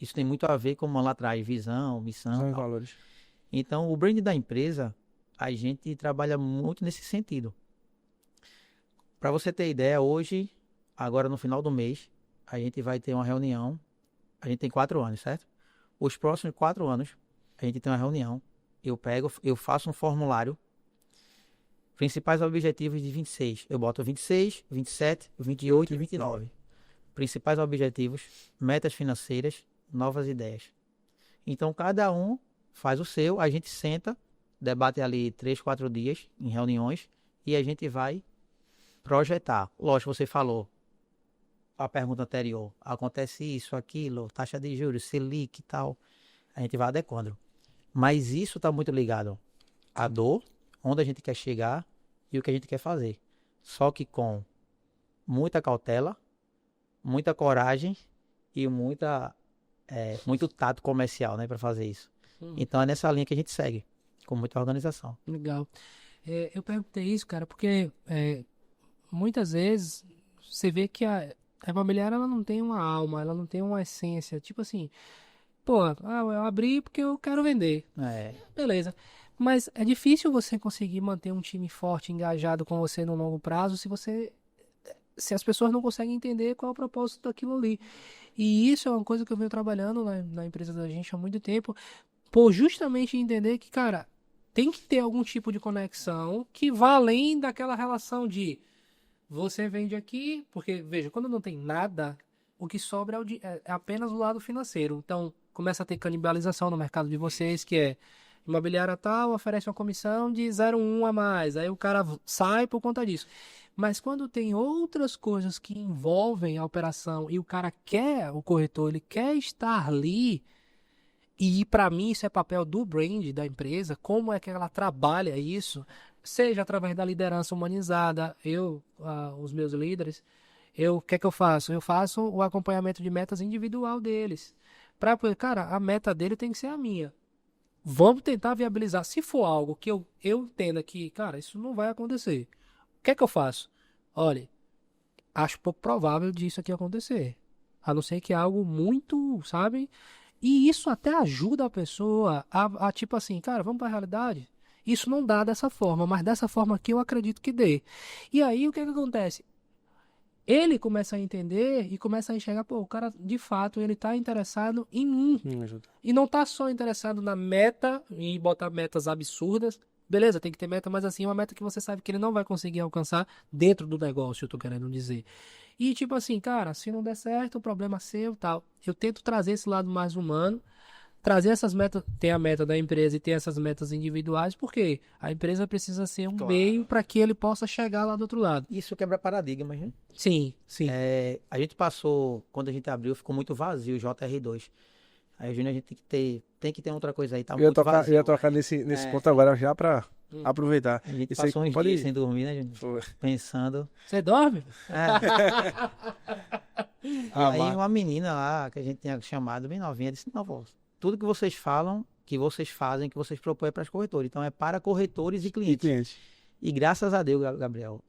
Isso tem muito a ver com lá atrás, visão, missão. São os valores. Então, o brand da empresa, a gente trabalha muito nesse sentido. Para você ter ideia, hoje, agora no final do mês, a gente vai ter uma reunião. A gente tem 4 anos, certo? Os próximos 4 anos, a gente tem uma reunião. Eu faço um formulário. Principais objetivos de 26. Eu boto 26, 27, 28 e 29. Principais objetivos, metas financeiras, novas ideias. Então, cada um faz o seu, a gente senta, debate ali 3, 4 dias em reuniões e a gente vai projetar. Lógico, você falou a pergunta anterior, acontece isso, aquilo, taxa de juros, Selic e tal, a gente vai adequando. Mas isso está muito ligado à dor, onde a gente quer chegar e o que a gente quer fazer. Só que com muita cautela, muita coragem e muito tato comercial, né, para fazer isso. Então é nessa linha que a gente segue, com muita organização. Legal. Eu perguntei isso, cara, porque muitas vezes você vê que a imobiliária ela não tem uma alma, ela não tem uma essência. Tipo assim, pô, eu abri porque eu quero vender. Beleza. Mas é difícil você conseguir manter um time forte, engajado com você no longo prazo, se as pessoas não conseguem entender qual é o propósito daquilo ali. E isso é uma coisa que eu venho trabalhando na empresa da gente há muito tempo, por justamente entender que, cara, tem que ter algum tipo de conexão que vá além daquela relação de você vende aqui, porque, veja, quando não tem nada, o que sobra é apenas o lado financeiro. Então, começa a ter canibalização no mercado de vocês, que é imobiliária tal, oferece uma comissão de 0,1 a mais. Aí o cara sai por conta disso. Mas quando tem outras coisas que envolvem a operação e o cara quer, o corretor, ele quer estar ali, e para mim isso é papel do brand da empresa, como é que ela trabalha isso, seja através da liderança humanizada, os meus líderes, o que é que eu faço? Eu faço o acompanhamento de metas individual deles. Cara, a meta dele tem que ser a minha. Vamos tentar viabilizar. Se for algo que eu entenda que, cara, isso não vai acontecer. O que é que eu faço? Olha, acho pouco provável disso aqui acontecer. A não ser que é algo muito, sabe? E isso até ajuda a pessoa a tipo assim, cara, vamos para a realidade. Isso não dá dessa forma, mas dessa forma aqui eu acredito que dê. E aí o que é que acontece? Ele começa a entender e começa a enxergar, pô, o cara, de fato, ele tá interessado em mim. E não tá só interessado na meta, e botar metas absurdas. Beleza, tem que ter meta, mas assim, uma meta que você sabe que ele não vai conseguir alcançar dentro do negócio, eu tô querendo dizer. E tipo assim, cara, se não der certo, o problema é seu e tal. Eu tento trazer esse lado mais humano, trazer essas metas, tem a meta da empresa e tem essas metas individuais, porque a empresa precisa ser um meio para que ele possa chegar lá do outro lado. Isso quebra paradigmas, né? Sim, sim. A gente passou, quando a gente abriu, ficou muito vazio o JR2. Aí, Júnior, a gente tem que ter outra coisa aí, tá muito vazio. Eu ia tocar nesse ponto agora já pra aproveitar. A gente passou uns dias sem dormir, né, Júnior? Pensando. Você dorme? Aí uma menina lá, que a gente tinha chamado, bem novinha, disse, não, vô, tudo que vocês falam, que vocês fazem, que vocês propõem para as corretoras. Então é para corretores e clientes. E graças a Deus, Gabriel,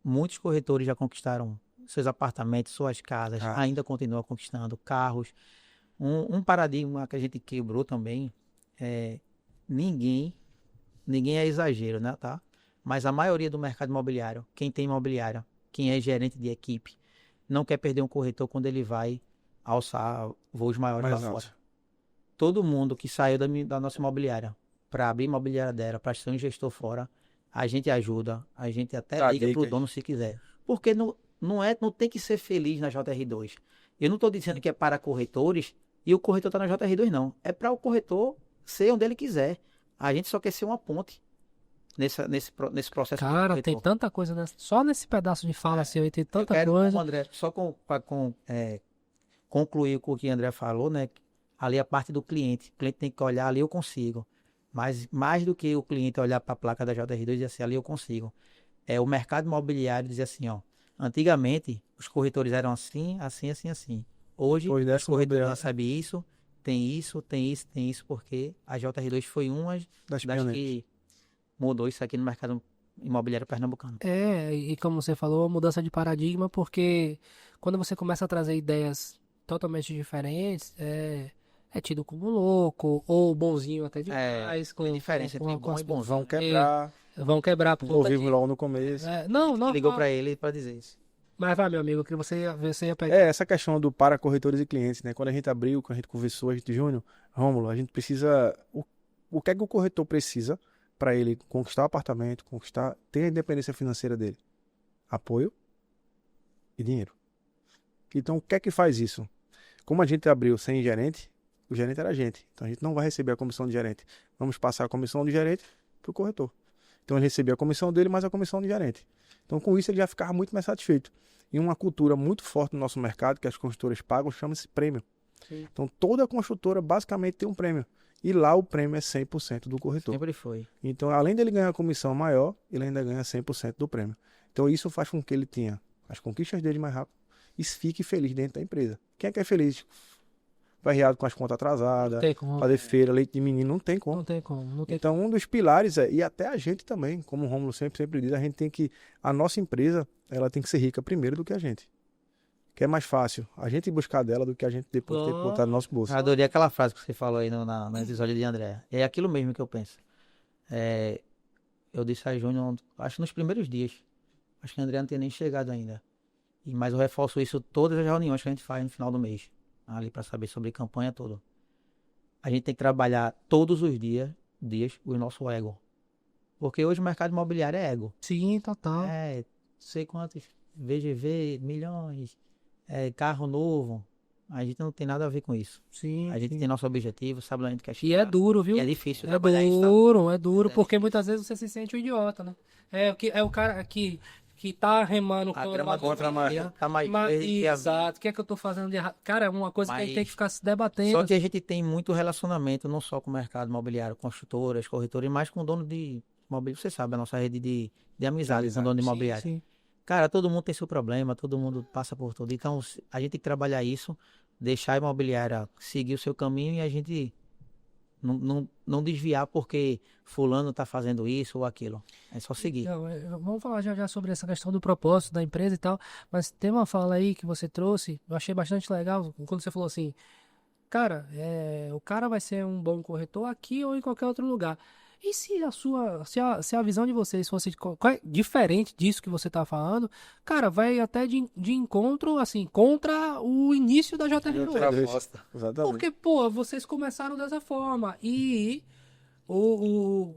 muitos corretores já conquistaram seus apartamentos, suas casas, ainda continuam conquistando carros. Um paradigma que a gente quebrou também ninguém é exagero, né, tá? Mas a maioria do mercado imobiliário, quem tem imobiliária, quem é gerente de equipe, não quer perder um corretor quando ele vai alçar voos maiores lá fora. Todo mundo que saiu da nossa imobiliária para abrir imobiliária dela, para ser um gestor fora, a gente ajuda, a gente até liga pro dono se quiser. Porque não tem que ser feliz na JR2. Eu não estou dizendo que é para corretores e o corretor está na JR2, não. É para o corretor ser onde ele quiser. A gente só quer ser uma ponte. nesse processo. Cara, tem tanta coisa, só nesse pedaço de fala assim, tem tanta coisa. Como André, só para concluir com o que o André falou, né? Ali a parte do cliente. O cliente tem que olhar, ali eu consigo. Mas mais do que o cliente olhar para a placa da JR2 e dizer assim, ali eu consigo. O mercado imobiliário dizer assim, ó. Antigamente, os corretores eram assim, assim, assim, assim. Hoje, os corretores recebem isso, tem isso, tem isso, tem isso, porque a JR2 foi uma das que mudou isso aqui no mercado imobiliário pernambucano. E como você falou, mudança de paradigma, porque quando você começa a trazer ideias totalmente diferentes, é tido como louco, ou bonzinho até demais. Tem diferença entre bom e bonzinho. Vão quebrar. Ouvimos logo no começo. Não. Ligou para ele para dizer isso. Mas vai, meu amigo, que você ia pegar. Essa questão do para corretores e clientes, né? Quando a gente abriu, quando a gente conversou, Júnior, Rômulo, a gente precisa... O que é que o corretor precisa para ele conquistar o apartamento, ter a independência financeira dele? Apoio e dinheiro. Então, o que é que faz isso? Como a gente abriu sem gerente, o gerente era a gente. Então, a gente não vai receber a comissão de gerente. Vamos passar a comissão de gerente para o corretor. Então, ele recebia a comissão dele mais a comissão de gerente. Então, com isso, ele já ficava muito mais satisfeito. E uma cultura muito forte no nosso mercado, que as construtoras pagam, chama-se prêmio. Sim. Então, toda construtora basicamente tem um prêmio. E lá o prêmio é 100% do corretor. Sempre foi. Então, além dele ganhar a comissão maior, ele ainda ganha 100% do prêmio. Então, isso faz com que ele tenha as conquistas dele mais rápido e fique feliz dentro da empresa. Quem é que é feliz? Variado com as contas atrasadas, fazer feira, leite de menino, não tem como. Não tem como. Então, um dos pilares e até a gente também, como o Rômulo sempre diz, a nossa empresa, ela tem que ser rica primeiro do que a gente. Que é mais fácil a gente buscar dela do que a gente depois ter que botar no nosso bolso. Eu adorei aquela frase que você falou aí no episódio de André. É aquilo mesmo que eu penso. Eu disse a Júnior, acho que nos primeiros dias. Acho que a André não tinha nem chegado ainda. Mas eu reforço isso todas as reuniões que a gente faz no final do mês. Ali para saber sobre campanha toda. A gente tem que trabalhar todos os dias o nosso ego. Porque hoje o mercado imobiliário é ego. Sim, total. Sei quantos VGV, milhões, carro novo. A gente não tem nada a ver com isso. Sim. A gente tem nosso objetivo, sabe onde a gente quer chegar. E é duro, viu? E é difícil trabalhar isso. É duro, porque muitas vezes você se sente um idiota, né? É o cara que tá remando a grama contra a maré. Tá mais exato. O que é que eu tô fazendo de errado? Cara, é uma coisa que a gente tem que ficar se debatendo. Só que a gente tem muito relacionamento, não só com o mercado imobiliário, construtoras, corretores, mas com o dono de imobiliário. Você sabe, a nossa rede de amizades com o dono de imobiliário. Sim. Cara, todo mundo tem seu problema, todo mundo passa por tudo. Então, a gente tem que trabalhar isso, deixar a imobiliária seguir o seu caminho e a gente não desviar porque fulano está fazendo isso ou aquilo. É só seguir. Vamos falar já sobre essa questão do propósito da empresa e tal, mas tem uma fala aí que você trouxe, eu achei bastante legal, quando você falou assim, cara, o cara vai ser um bom corretor aqui ou em qualquer outro lugar. E se a visão de vocês fosse diferente disso que você tá falando, cara, vai até de encontro, assim, contra o início da JR2. Exatamente. Porque, pô, vocês começaram dessa forma. E o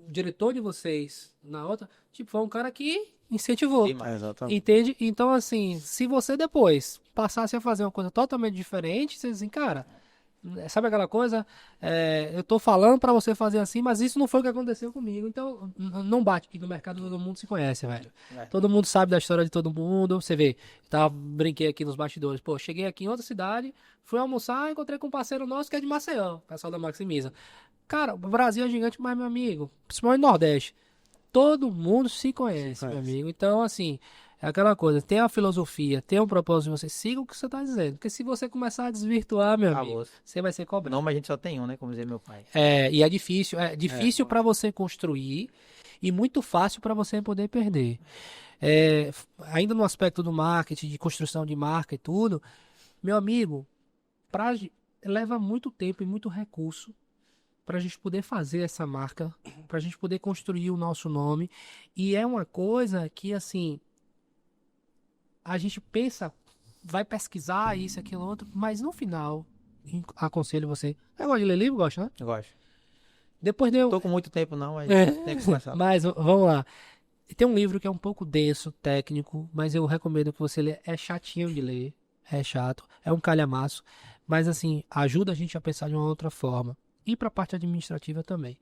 diretor de vocês, na outra, tipo, foi um cara que incentivou. Exatamente. Entende? Então, assim, se você depois passasse a fazer uma coisa totalmente diferente, vocês dizem, cara... Sabe aquela coisa? Eu tô falando pra você fazer assim, mas isso não foi o que aconteceu comigo. Então, não bate. E no mercado todo mundo se conhece, velho. Todo mundo sabe da história de todo mundo. Você vê, brinquei aqui nos bastidores. Pô, cheguei aqui em outra cidade, fui almoçar, encontrei com um parceiro nosso que é de Maceió, pessoal da Maximiza. Cara, o Brasil é gigante, mas, meu amigo, principalmente no Nordeste, todo mundo se conhece, meu amigo. Então, assim... É aquela coisa, tem a filosofia, tem um propósito de você, siga o que você está dizendo. Porque se você começar a desvirtuar, meu amigo, você vai ser cobrado. Não, mas a gente só tem um, né? Como dizia meu pai. E é difícil para você construir e muito fácil para você poder perder. Ainda no aspecto do marketing, de construção de marca e tudo, meu amigo, leva muito tempo e muito recurso para a gente poder fazer essa marca, para a gente poder construir o nosso nome. E é uma coisa que, assim... A gente pensa, vai pesquisar isso, aquilo, outro, mas no final, aconselho você. Eu gosto de ler livro, gosta, né? Eu gosto. Depois Não tô com muito tempo não, mas tem que começar. Mas vamos lá. Tem um livro que é um pouco denso, técnico, mas eu recomendo que você lê. É chatinho de ler, é chato, é um calhamaço, mas assim, ajuda a gente a pensar de uma outra forma. E para a parte administrativa também.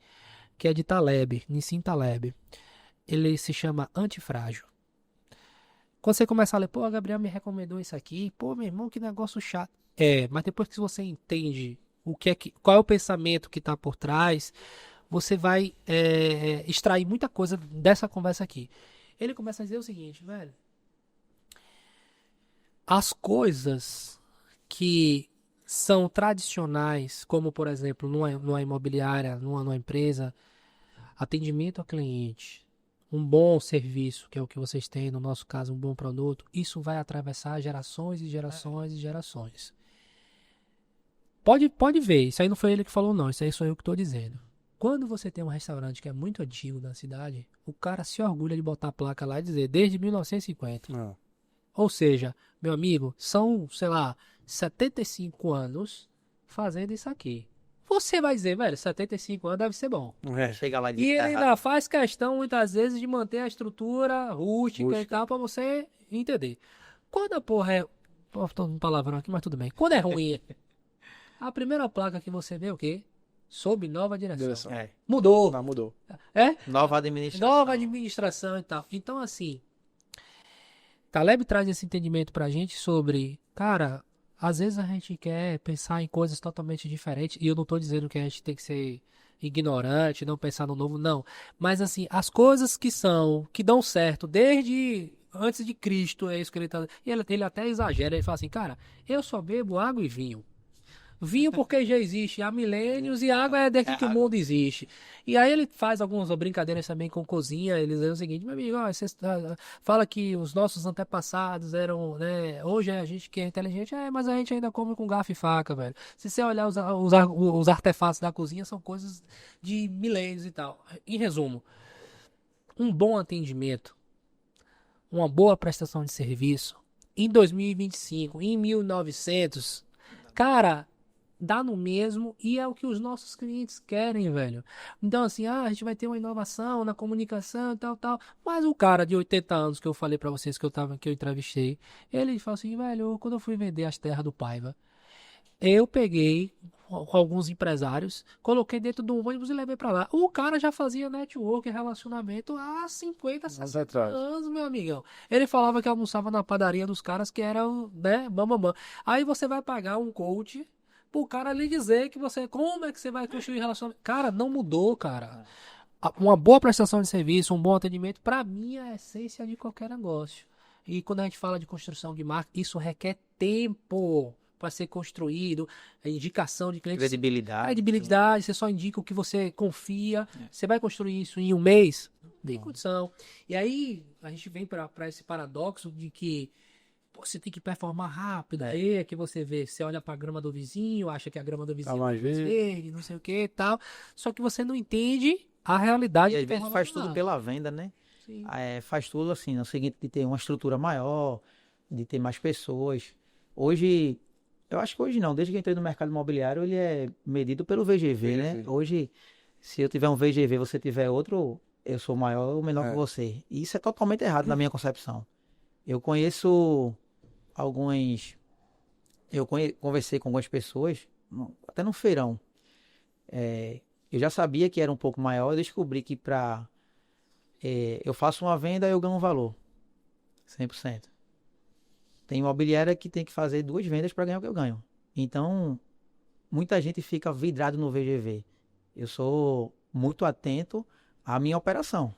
que é de Taleb, Nissim Taleb. Ele se chama Antifrágil. Quando você começa a ler, pô, a Gabriel me recomendou isso aqui, pô, meu irmão, que negócio chato. Mas depois que você entende qual é o pensamento que está por trás, você vai extrair muita coisa dessa conversa aqui. Ele começa a dizer o seguinte, velho. As coisas que são tradicionais, como por exemplo, numa imobiliária, numa empresa, atendimento ao cliente, um bom serviço, que é o que vocês têm, no nosso caso, um bom produto, isso vai atravessar gerações e gerações e gerações. Pode ver, isso aí não foi ele que falou não, isso aí sou eu que estou dizendo. Quando você tem um restaurante que é muito antigo na cidade, o cara se orgulha de botar a placa lá e dizer, desde 1950. Não. Ou seja, meu amigo, são, sei lá, 75 anos fazendo isso aqui. Você vai dizer, velho, 75 anos deve ser bom. Chega lá e diz E que ele tá ainda errado. faz questão, muitas vezes, de manter a estrutura rústica e Rústica. tal, pra você entender. Quando a porra é... Pô, tô um palavrão aqui, mas tudo bem. Quando é ruim, a primeira placa que você vê é o quê? Sob nova direção. Direção. É, Mudou. Não, mudou. É? nova administração. Nova administração e tal. Então, assim, Taleb traz esse entendimento pra gente sobre, cara, às vezes a gente quer pensar em coisas totalmente diferentes, e eu não tô dizendo que a gente tem que ser ignorante, não pensar no novo, não. Mas, assim, as coisas que dão certo desde antes de Cristo, é isso que ele tá... E ele até exagera, ele fala assim, cara, eu só bebo água e vinho. Vinho porque já existe há milênios e água é desde que o mundo existe. E aí ele faz algumas brincadeiras também com cozinha. Ele diz o seguinte, meu amigo, ó, você fala que os nossos antepassados eram, né? Hoje a gente que é inteligente, mas a gente ainda come com garfo e faca, velho. Se você olhar os artefatos da cozinha, são coisas de milênios e tal. Em resumo, um bom atendimento, uma boa prestação de serviço, em 2025, em 1900, cara, dá no mesmo e é o que os nossos clientes querem, velho. Então, assim, a gente vai ter uma inovação na comunicação e tal, tal. Mas o cara de 80 anos que eu falei pra vocês que eu entrevistei, ele falou assim, velho, quando eu fui vender as terras do Paiva, eu peguei alguns empresários, coloquei dentro de um ônibus e levei pra lá. O cara já fazia network, relacionamento há 50, 60 atrás. anos, meu amigão. Ele falava que almoçava na padaria dos caras que eram, né, bam. Aí você vai pagar um coach pro cara lhe dizer que como é que você vai construir relacionamento. Cara, não mudou, cara. Uma boa prestação de serviço, um bom atendimento, pra mim é a essência de qualquer negócio. E quando a gente fala de construção de marca, isso requer tempo para ser construído, a indicação de clientes. Credibilidade. Credibilidade, você só indica o que você confia. Você vai construir isso em um mês? Tem condição. E aí a gente vem para esse paradoxo de que você tem que performar rápido. Aí é que você vê, você olha pra grama do vizinho, acha que a grama do vizinho Tá mais verde. verde, não sei o que e tal. Só que você não entende a realidade. E às que vezes tá faz rolando tudo lá. pela venda, né? Sim. Faz tudo assim, no seguinte, de ter uma estrutura maior, de ter mais pessoas. Hoje, eu acho que hoje não, desde que eu entrei no mercado imobiliário, ele é medido pelo VGV, né? Hoje, se eu tiver um VGV, você tiver outro, eu sou maior ou menor que você. E isso é totalmente errado na minha concepção. Eu conheço alguns... Conversei com algumas pessoas, até no feirão. Eu já sabia que era um pouco maior, eu descobri que eu faço uma venda, eu ganho um valor. 100%. Tem imobiliária que tem que fazer 2 vendas para ganhar o que eu ganho. Então, muita gente fica vidrado no VGV. Eu sou muito atento à minha operação.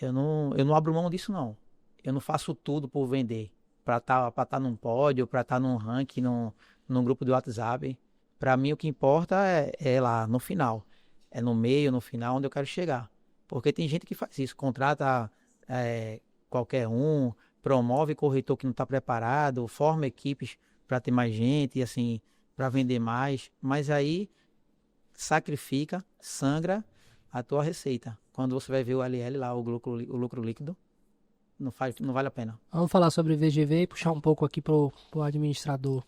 Eu não abro mão disso, não. Eu não faço tudo por vender. Para tá num pódio, para estar num ranking, num grupo de WhatsApp. Para mim, o que importa é lá, no final. É no meio, no final, onde eu quero chegar. Porque tem gente que faz isso. Contrata qualquer um, promove corretor que não está preparado, forma equipes para ter mais gente, assim, para vender mais. Mas aí sacrifica, sangra a tua receita. Quando você vai ver o LL lá, o lucro líquido, não vale a pena. Vamos falar sobre VGV e puxar um pouco aqui pro administrador.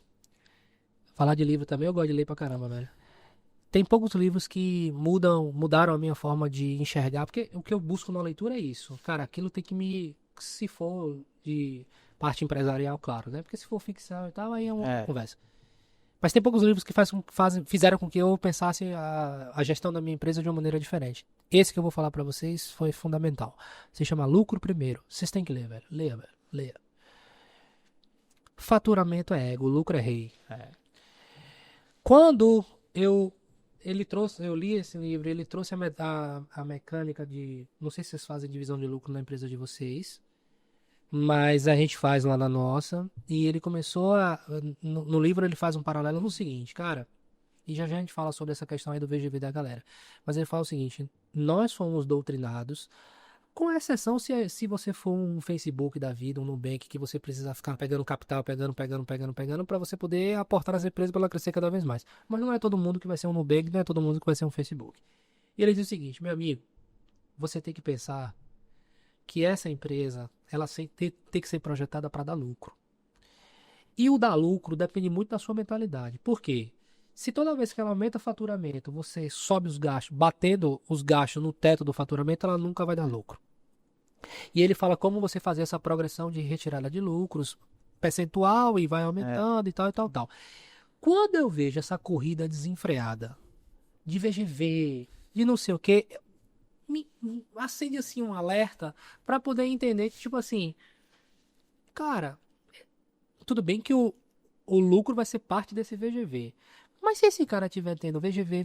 Falar de livro também, eu gosto de ler pra caramba, velho. Tem poucos livros que mudaram a minha forma de enxergar, porque o que eu busco na leitura é isso. Cara, aquilo tem que se for de parte empresarial, claro, né? Porque se for ficção e tal, aí é uma conversa. Mas tem poucos livros que fizeram com que eu pensasse a gestão da minha empresa de uma maneira diferente. Esse que eu vou falar pra vocês foi fundamental. Se chama Lucro Primeiro. Vocês têm que ler, velho. Leia, velho. Leia. Faturamento é ego, lucro é rei. Quando eu li esse livro, ele trouxe a mecânica de... Não sei se vocês fazem divisão de lucro na empresa de vocês, mas a gente faz lá na nossa. E ele começou no livro ele faz um paralelo no seguinte, cara, e já a gente fala sobre essa questão aí do VGV da galera, mas ele fala o seguinte: nós fomos doutrinados, com exceção se você for um Facebook da vida, um Nubank, que você precisa ficar pegando capital, pegando, para você poder aportar nas empresas para ela crescer cada vez mais. Mas não é todo mundo que vai ser um Nubank, não é todo mundo que vai ser um Facebook. E ele diz o seguinte: meu amigo, você tem que pensar que essa empresa, ela tem que ser projetada para dar lucro. E o dar lucro depende muito da sua mentalidade. Por quê? Se toda vez que ela aumenta faturamento, você sobe os gastos, batendo os gastos no teto do faturamento, ela nunca vai dar lucro. E ele fala como você fazer essa progressão de retirada de lucros, percentual, e vai aumentando e tal, e tal, tal. Quando eu vejo essa corrida desenfreada, de VGV, de não sei o quê, me acende assim um alerta para poder entender que, tipo assim, cara, tudo bem que o lucro vai ser parte desse VGV. Mas se esse cara estiver tendo VGV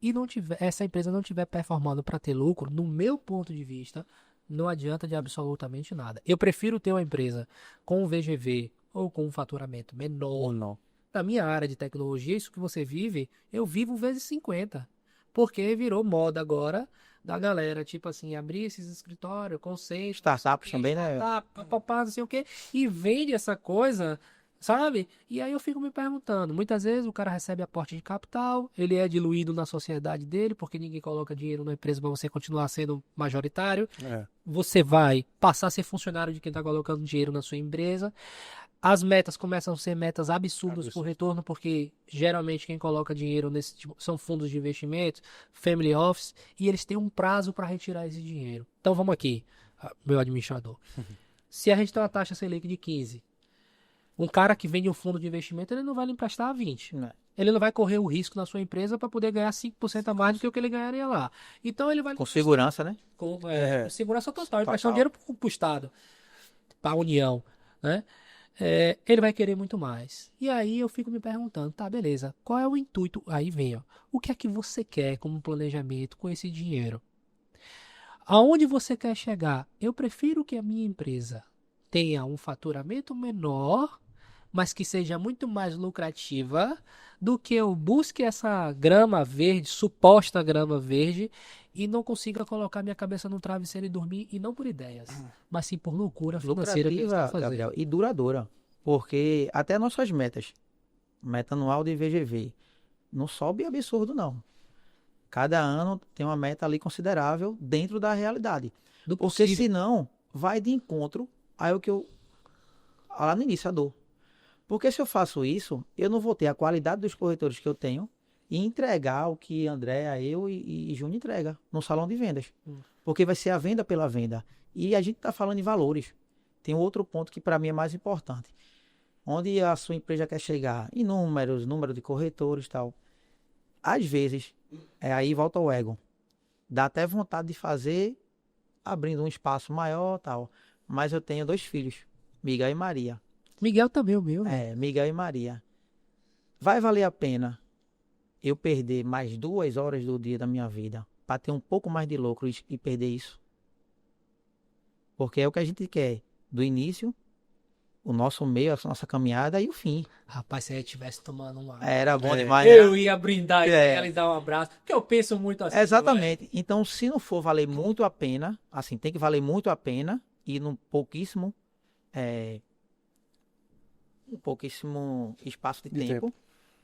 e não tiver, essa empresa não estiver performando para ter lucro, no meu ponto de vista, não adianta de absolutamente nada. Eu prefiro ter uma empresa com um VGV ou com um faturamento menor. Ou não. Na minha área de tecnologia, isso que você vive, eu vivo vezes 50. Porque virou moda agora da galera, tipo assim, abrir esses escritórios, conceitos. Startups também, né? Não sei o quê, e vende essa coisa, sabe? E aí eu fico me perguntando, muitas vezes o cara recebe aporte de capital, ele é diluído na sociedade dele, porque ninguém coloca dinheiro na empresa para você continuar sendo majoritário. Você vai passar a ser funcionário de quem está colocando dinheiro na sua empresa. As metas começam a ser metas absurdas por retorno, porque geralmente quem coloca dinheiro nesse tipo são fundos de investimento, family office, e eles têm um prazo para retirar esse dinheiro. Então vamos aqui, meu administrador. Se a gente tem uma taxa Selic de 15, um cara que vende um fundo de investimento, ele não vai lhe emprestar a 20. Não. Ele não vai correr o risco na sua empresa para poder ganhar 5% a mais do que o que ele ganharia lá. Então ele vai... Com segurança, né? Com segurança total. Ele emprestar um dinheiro para o Estado, para a União, né? Ele vai querer muito mais. E aí eu fico me perguntando, tá, beleza, qual é o intuito? Aí vem, ó, o que é que você quer como planejamento com esse dinheiro? Aonde você quer chegar? Eu prefiro que a minha empresa tenha um faturamento menor, mas que seja muito mais lucrativa, do que eu busque essa grama verde, suposta grama verde, e não consiga colocar minha cabeça no travesseiro e dormir, e não por ideias, mas sim por loucura financeira que eu estou fazendo. Gabriel, e duradoura. Porque até nossas metas, meta anual de VGV, não sobe absurdo, não. Cada ano tem uma meta ali considerável dentro da realidade. Porque senão, vai de encontro ao que eu... lá no início, a dor. Porque se eu faço isso, eu não vou ter a qualidade dos corretores que eu tenho e entregar o que Andréa, eu e Júnior entrega no salão de vendas. Porque vai ser a venda pela venda. E a gente está falando em valores. Tem outro ponto que para mim é mais importante. Onde a sua empresa quer chegar em número de corretores e tal. Às vezes, aí volta o ego. Dá até vontade de fazer abrindo um espaço maior tal. Mas eu tenho 2 filhos, Miguel e Maria. Miguel também, o meu. Miguel e Maria. Vai valer a pena eu perder mais 2 horas do dia da minha vida para ter um pouco mais de lucro e perder isso? Porque é o que a gente quer. Do início, o nosso meio, a nossa caminhada e o fim. Rapaz, se eu estivesse tomando uma... Era bom demais. Eu ia brindar ela e dar um abraço. Porque eu penso muito assim. Exatamente. Então, se não for valer muito a pena, assim, tem que valer muito a pena e num pouquíssimo... um pouquíssimo espaço de tempo,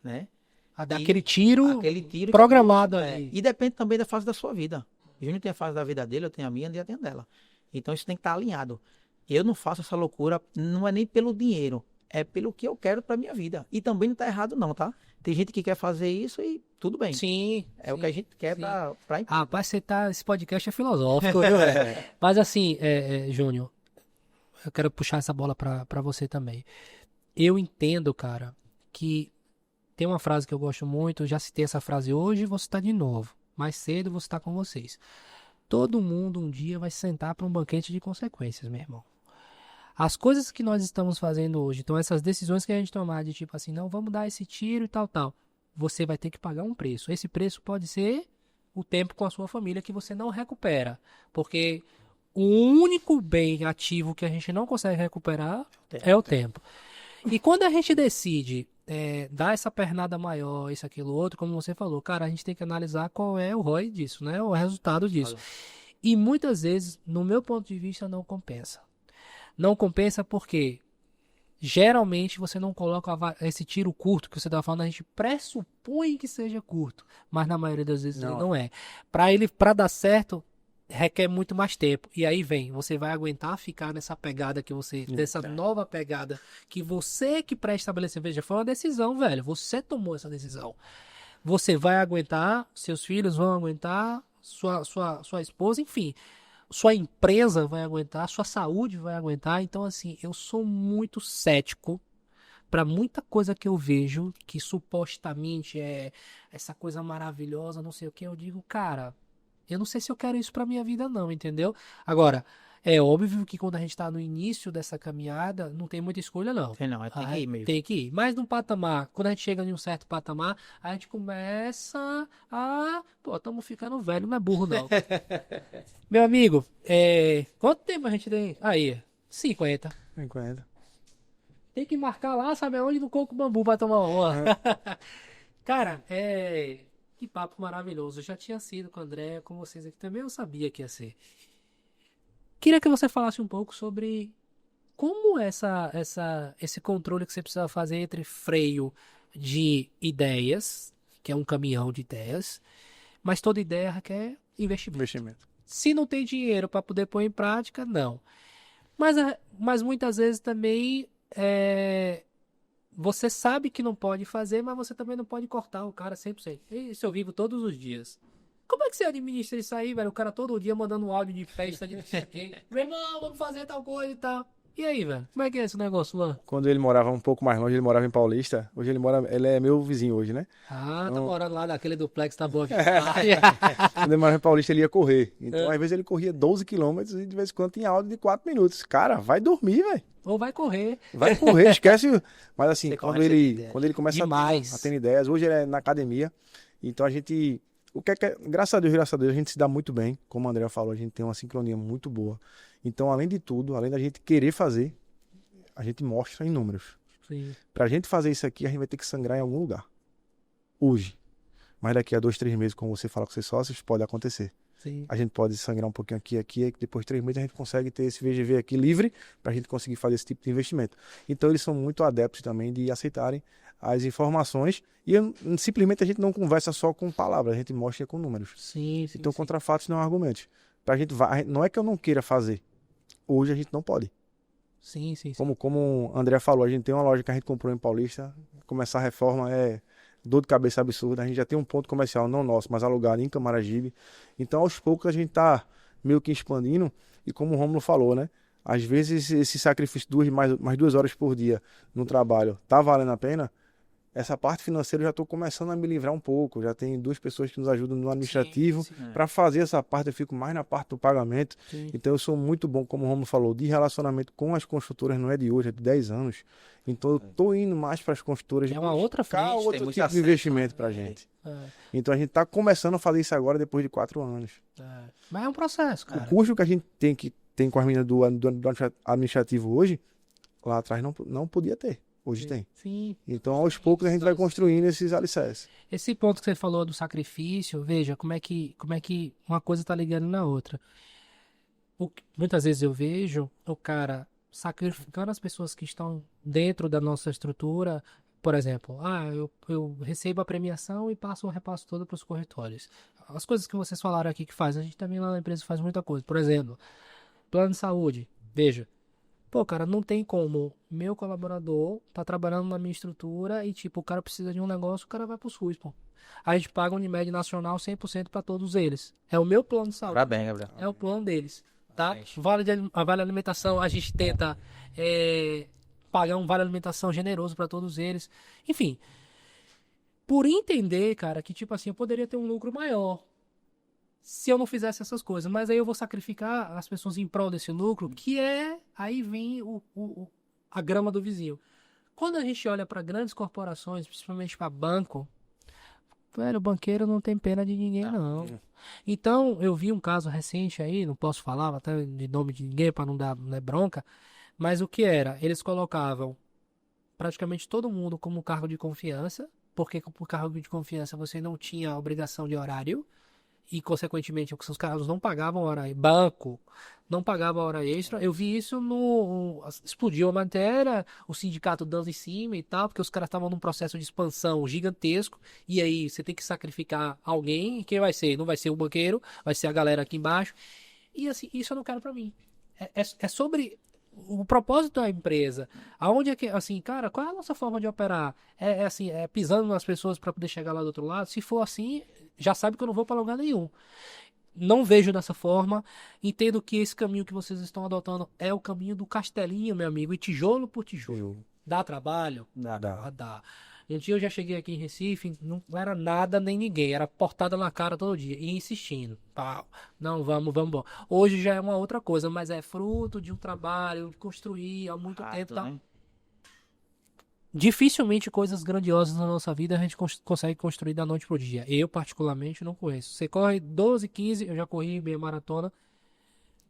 né? Aquele tiro que programado ali. E depende também da fase da sua vida. O Júnior tem a fase da vida dele, eu tenho a minha e eu tenho a dela. Então isso tem que estar alinhado. Eu não faço essa loucura, não é nem pelo dinheiro, é pelo que eu quero pra minha vida. E também não tá errado não, tá? Tem gente que quer fazer isso e tudo bem. Sim. O que a gente quer pra empresa. Rapaz, esse podcast é filosófico, viu? Mas assim, Júnior, eu quero puxar essa bola pra você também. Eu entendo, cara, que tem uma frase que eu gosto muito, eu já citei essa frase hoje, vou citar de novo. Mais cedo vou citar com vocês. Todo mundo um dia vai se sentar para um banquete de consequências, meu irmão. As coisas que nós estamos fazendo hoje, então essas decisões que a gente tomar de tipo assim, não, vamos dar esse tiro e tal, você vai ter que pagar um preço. Esse preço pode ser o tempo com a sua família que você não recupera. Porque o único bem ativo que a gente não consegue recuperar é o tempo. E quando a gente decide dar essa pernada maior, isso, aquilo, outro, como você falou, cara, a gente tem que analisar qual é o ROI disso, né? O resultado disso. E muitas vezes, no meu ponto de vista, não compensa. Não compensa porque geralmente você não coloca esse tiro curto que você estava falando, a gente pressupõe que seja curto, mas na maioria das vezes ele não é. Para dar certo, requer muito mais tempo. E aí você vai aguentar ficar nessa pegada dessa nova pegada que você que pré-estabeleceu. Veja, foi uma decisão, velho. Você tomou essa decisão. Você vai aguentar, seus filhos vão aguentar, sua esposa, enfim. Sua empresa vai aguentar, sua saúde vai aguentar. Então, assim, eu sou muito cético para muita coisa que eu vejo que supostamente é essa coisa maravilhosa, não sei o que. Eu digo, cara, eu não sei se eu quero isso pra minha vida não, entendeu? Agora, é óbvio que quando a gente tá no início dessa caminhada, não tem muita escolha não. Tem não, tem que ir mesmo. Tem que ir. Mas num patamar, quando a gente chega em um certo patamar, a gente começa a... Pô, estamos ficando velho, não é burro não. Meu amigo, quanto tempo a gente tem? Aí, 50. 50. Tem que marcar lá, sabe aonde? No Coco Bambu pra tomar uma. Cara, que papo maravilhoso. Eu já tinha sido com o André, com vocês aqui também, eu sabia que ia ser. Queria que você falasse um pouco sobre como esse controle que você precisa fazer entre freio de ideias, que é um caminhão de ideias, mas toda ideia requer investimento. Se não tem dinheiro para poder pôr em prática, não. Mas muitas vezes também você sabe que não pode fazer, mas você também não pode cortar o cara 100%. Isso eu vivo todos os dias. Como é que você administra isso aí, velho? O cara todo dia mandando um áudio de festa de meu irmão, vamos fazer tal coisa e tal. E aí, velho? Como é que é esse negócio lá? Quando ele morava um pouco mais longe, ele morava em Paulista. Hoje ele é meu vizinho hoje, né? Ah, tá morando lá naquele duplex, tá bom. Quando ele morava em Paulista, ele ia correr. Então, às vezes, ele corria 12 quilômetros e de vez em quando tinha áudio de 4 minutos. Cara, vai dormir, velho. Ou vai correr. Vai correr, esquece. Mas assim, Você quando ele começa Demais. a ter ideias, hoje ele é na academia. Então a gente. Graças a Deus, a gente se dá muito bem. Como o André falou, a gente tem uma sincronia muito boa. Então, além de tudo, além da gente querer fazer, a gente mostra em números. Sim. Pra gente fazer isso aqui, a gente vai ter que sangrar em algum lugar. Hoje. Mas daqui a 2, 3 meses, como você fala com seus sócios, pode acontecer. Sim. A gente pode sangrar um pouquinho aqui, depois de 3 meses a gente consegue ter esse VGV aqui livre pra gente conseguir fazer esse tipo de investimento. Então eles são muito adeptos também de aceitarem as informações e simplesmente a gente não conversa só com palavras, a gente mostra com números. Sim. Então contra fatos não há argumentos. Não é que eu não queira fazer, hoje a gente não pode. Sim. Como o André falou, a gente tem uma loja que a gente comprou em Paulista, começar a reforma é dor de cabeça absurda, a gente já tem um ponto comercial, não nosso, mas alugado em Camaragibe. Então aos poucos a gente tá meio que expandindo e como o Rômulo falou, né? Às vezes esse sacrifício mais 2 horas por dia no trabalho tá valendo a pena. Essa parte financeira eu já estou começando a me livrar um pouco. Já tem 2 pessoas que nos ajudam no administrativo. Para fazer essa parte, eu fico mais na parte do pagamento. Sim. Então eu sou muito bom, como o Romulo falou, de relacionamento com as construtoras, não é de hoje, é de 10 anos. Então eu estou indo mais para as construtoras. É uma outra frente. Outro tipo de investimento para a gente. Então a gente está começando a fazer isso agora depois de 4 anos. Mas é um processo, cara. O custo que a gente tem com as meninas do administrativo hoje, lá atrás não podia ter. Hoje tem. Sim. Então, aos poucos, a gente vai construindo esses alicerces. Esse ponto que você falou do sacrifício, veja como é que uma coisa está ligando na outra. Muitas vezes eu vejo o cara sacrificando as pessoas que estão dentro da nossa estrutura. Por exemplo, eu recebo a premiação e passo o repasso todo para os corretores. As coisas que vocês falaram aqui que faz, a gente também lá na empresa faz muita coisa. Por exemplo, plano de saúde. Veja. Pô, cara, não tem como meu colaborador tá trabalhando na minha estrutura e, tipo, o cara precisa de um negócio, o cara vai pro SUS, pô. A gente paga Unimed Nacional 100% pra todos eles. É o meu plano de saúde. Parabéns, Gabriel. É o plano deles, tá? Parabéns. Vale alimentação, a gente tenta pagar um vale alimentação generoso para todos eles. Enfim, por entender, cara, que tipo assim, eu poderia ter um lucro maior se eu não fizesse essas coisas, mas aí eu vou sacrificar as pessoas em prol desse lucro, que é, aí vem a grama do vizinho. Quando a gente olha para grandes corporações, principalmente para banco, velho, o banqueiro não tem pena de ninguém, não. Então, eu vi um caso recente aí, não posso falar até de nome de ninguém para não dar bronca, mas o que era? Eles colocavam praticamente todo mundo como cargo de confiança, porque por cargo de confiança você não tinha a obrigação de horário, e consequentemente os carros não pagavam hora banco não pagava hora extra. Eu vi isso explodiu a matéria, o sindicato dando em cima e tal, porque os caras estavam num processo de expansão gigantesco, e aí você tem que sacrificar alguém, e quem vai ser? Não vai ser o banqueiro, vai ser a galera aqui embaixo. E assim, isso eu não quero pra mim. É sobre o propósito da empresa. Aonde é que, assim, cara, qual é a nossa forma de operar? Assim, pisando nas pessoas para poder chegar lá do outro lado? Se for assim, já sabe que eu não vou para lugar nenhum. Não vejo dessa forma. Entendo que esse caminho que vocês estão adotando é o caminho do castelinho, meu amigo, e tijolo por tijolo. Dá trabalho? Dá. Gente, eu já cheguei aqui em Recife, não era nada nem ninguém, era portada na cara todo dia, e insistindo. Pau. Não, vamos. Hoje já é uma outra coisa, mas é fruto de um trabalho, de construir há muito tempo. Tá? Né? Dificilmente coisas grandiosas na nossa vida a gente consegue construir da noite pro dia. Eu, particularmente, não conheço. Você corre 12, 15, eu já corri meia maratona.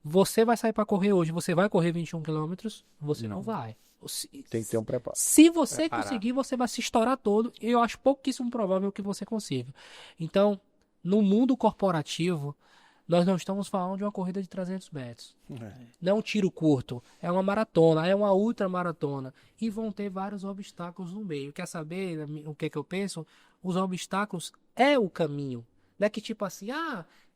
Você vai sair para correr hoje, você vai correr 21 quilômetros? Você não vai. Tem que ter um preparo. Se você conseguir, você vai se estourar todo. E eu acho pouquíssimo provável que você consiga. Então, no mundo corporativo, nós não estamos falando de uma corrida de 300 metros. Não é um tiro curto. É uma maratona, é uma ultramaratona. E vão ter vários obstáculos no meio. Quer saber o que é que eu penso? Os obstáculos é o caminho. Não é que tipo assim,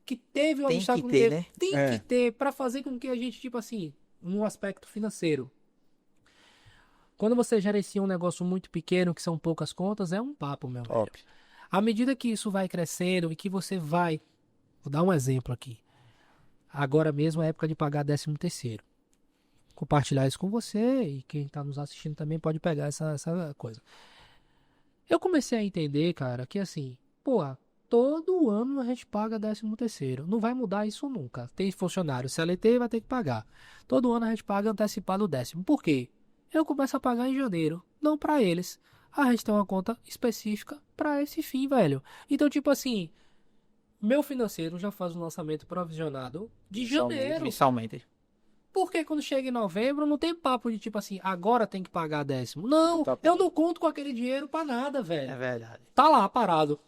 que teve um obstáculo. Tem que ter, né? Tem que ter para fazer com que a gente, tipo assim, no aspecto financeiro. Quando você gerencia um negócio muito pequeno, que são poucas contas, é um papo, meu velho. À medida que isso vai crescendo e que você vai... Vou dar um exemplo aqui. Agora mesmo é época de pagar 13º. Compartilhar isso com você e quem está nos assistindo também pode pegar essa coisa. Eu comecei a entender, cara, que assim, todo ano a gente paga 13º. Não vai mudar isso nunca. Tem funcionário CLT, vai ter que pagar. Todo ano a gente paga antecipado o 10º. Por quê? Eu começo a pagar em janeiro, não para eles. A gente tem uma conta específica para esse fim, velho. Então, tipo assim, meu financeiro já faz um lançamento provisionado de janeiro. Mensalmente. Porque quando chega em novembro, não tem papo de tipo assim, agora tem que pagar 10º. Não, eu não conto com aquele dinheiro para nada, velho. É verdade. Tá lá, parado.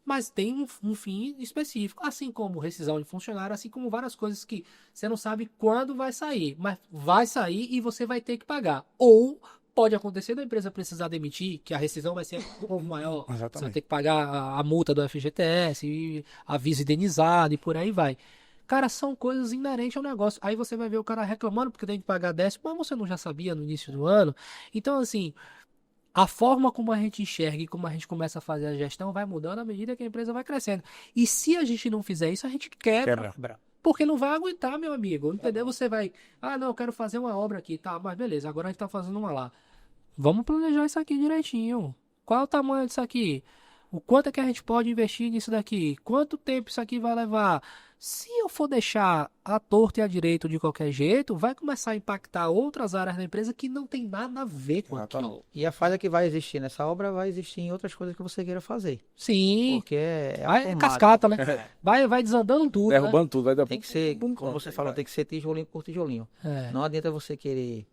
Mas tem um fim específico, assim como rescisão de funcionário, assim como várias coisas que você não sabe quando vai sair, mas vai sair e você vai ter que pagar. Ou pode acontecer da empresa precisar demitir, que a rescisão vai ser um pouco maior, você vai ter que pagar a multa do FGTS, aviso indenizado e por aí vai. Cara, são coisas inerentes ao negócio. Aí você vai ver o cara reclamando porque tem que pagar 10º, mas você não já sabia no início do ano. Então, assim... A forma como a gente enxerga e como a gente começa a fazer a gestão vai mudando à medida que a empresa vai crescendo. E se a gente não fizer isso, a gente quebra. Porque não vai aguentar, meu amigo. Entendeu? Você vai... não, eu quero fazer uma obra aqui. Tá, mas beleza, agora a gente tá fazendo uma lá. Vamos planejar isso aqui direitinho. Qual é o tamanho disso aqui? O quanto é que a gente pode investir nisso daqui? Quanto tempo isso aqui vai levar? Se eu for deixar à torta e à direito de qualquer jeito, vai começar a impactar outras áreas da empresa que não tem nada a ver com aquilo. E a falha que vai existir nessa obra vai existir em outras coisas que você queira fazer. Sim. Porque é cascata, né? Vai desandando tudo. Derrubando tudo. Vai dar... Tem que ser, como você falou, tem que ser tijolinho por tijolinho. Não adianta você querer...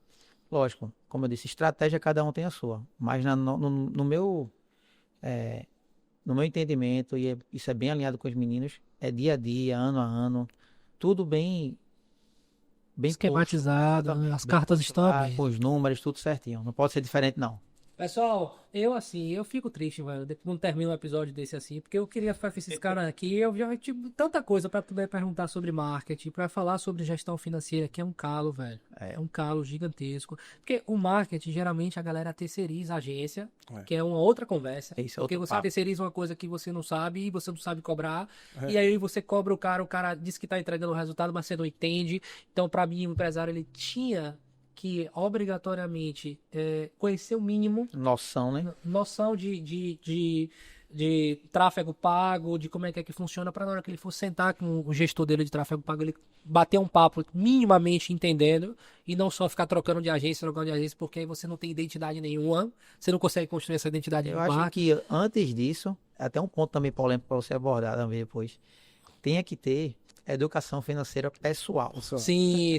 Lógico, como eu disse, estratégia cada um tem a sua. Mas no meu entendimento, e isso é bem alinhado com os meninos, é dia a dia, ano a ano, tudo bem esquematizado, posto, as cartas estão bem. Com os números, tudo certinho. Não pode ser diferente, não. Pessoal, eu fico triste, velho, quando termina um episódio desse assim, porque eu queria fazer esses caras aqui, eu já tive tanta coisa pra poder perguntar sobre marketing, pra falar sobre gestão financeira, que é um calo, velho. É um calo gigantesco. Porque o marketing, geralmente, a galera terceiriza a agência, que é uma outra conversa. Porque você terceiriza uma coisa que você não sabe e você não sabe cobrar, e aí você cobra o cara diz que tá entregando o resultado, mas você não entende. Então, pra mim, o empresário, ele tinha que obrigatoriamente conhecer o mínimo, Noção, né? noção de tráfego pago, de como é que funciona, para na hora que ele for sentar com o gestor dele de tráfego pago, ele bater um papo minimamente entendendo e não só ficar trocando de agência, porque aí você não tem identidade nenhuma, você não consegue construir essa identidade Eu de acho marca. que antes disso, até um ponto também polêmico para você abordar também depois, tenha que ter educação financeira pessoal. Sim.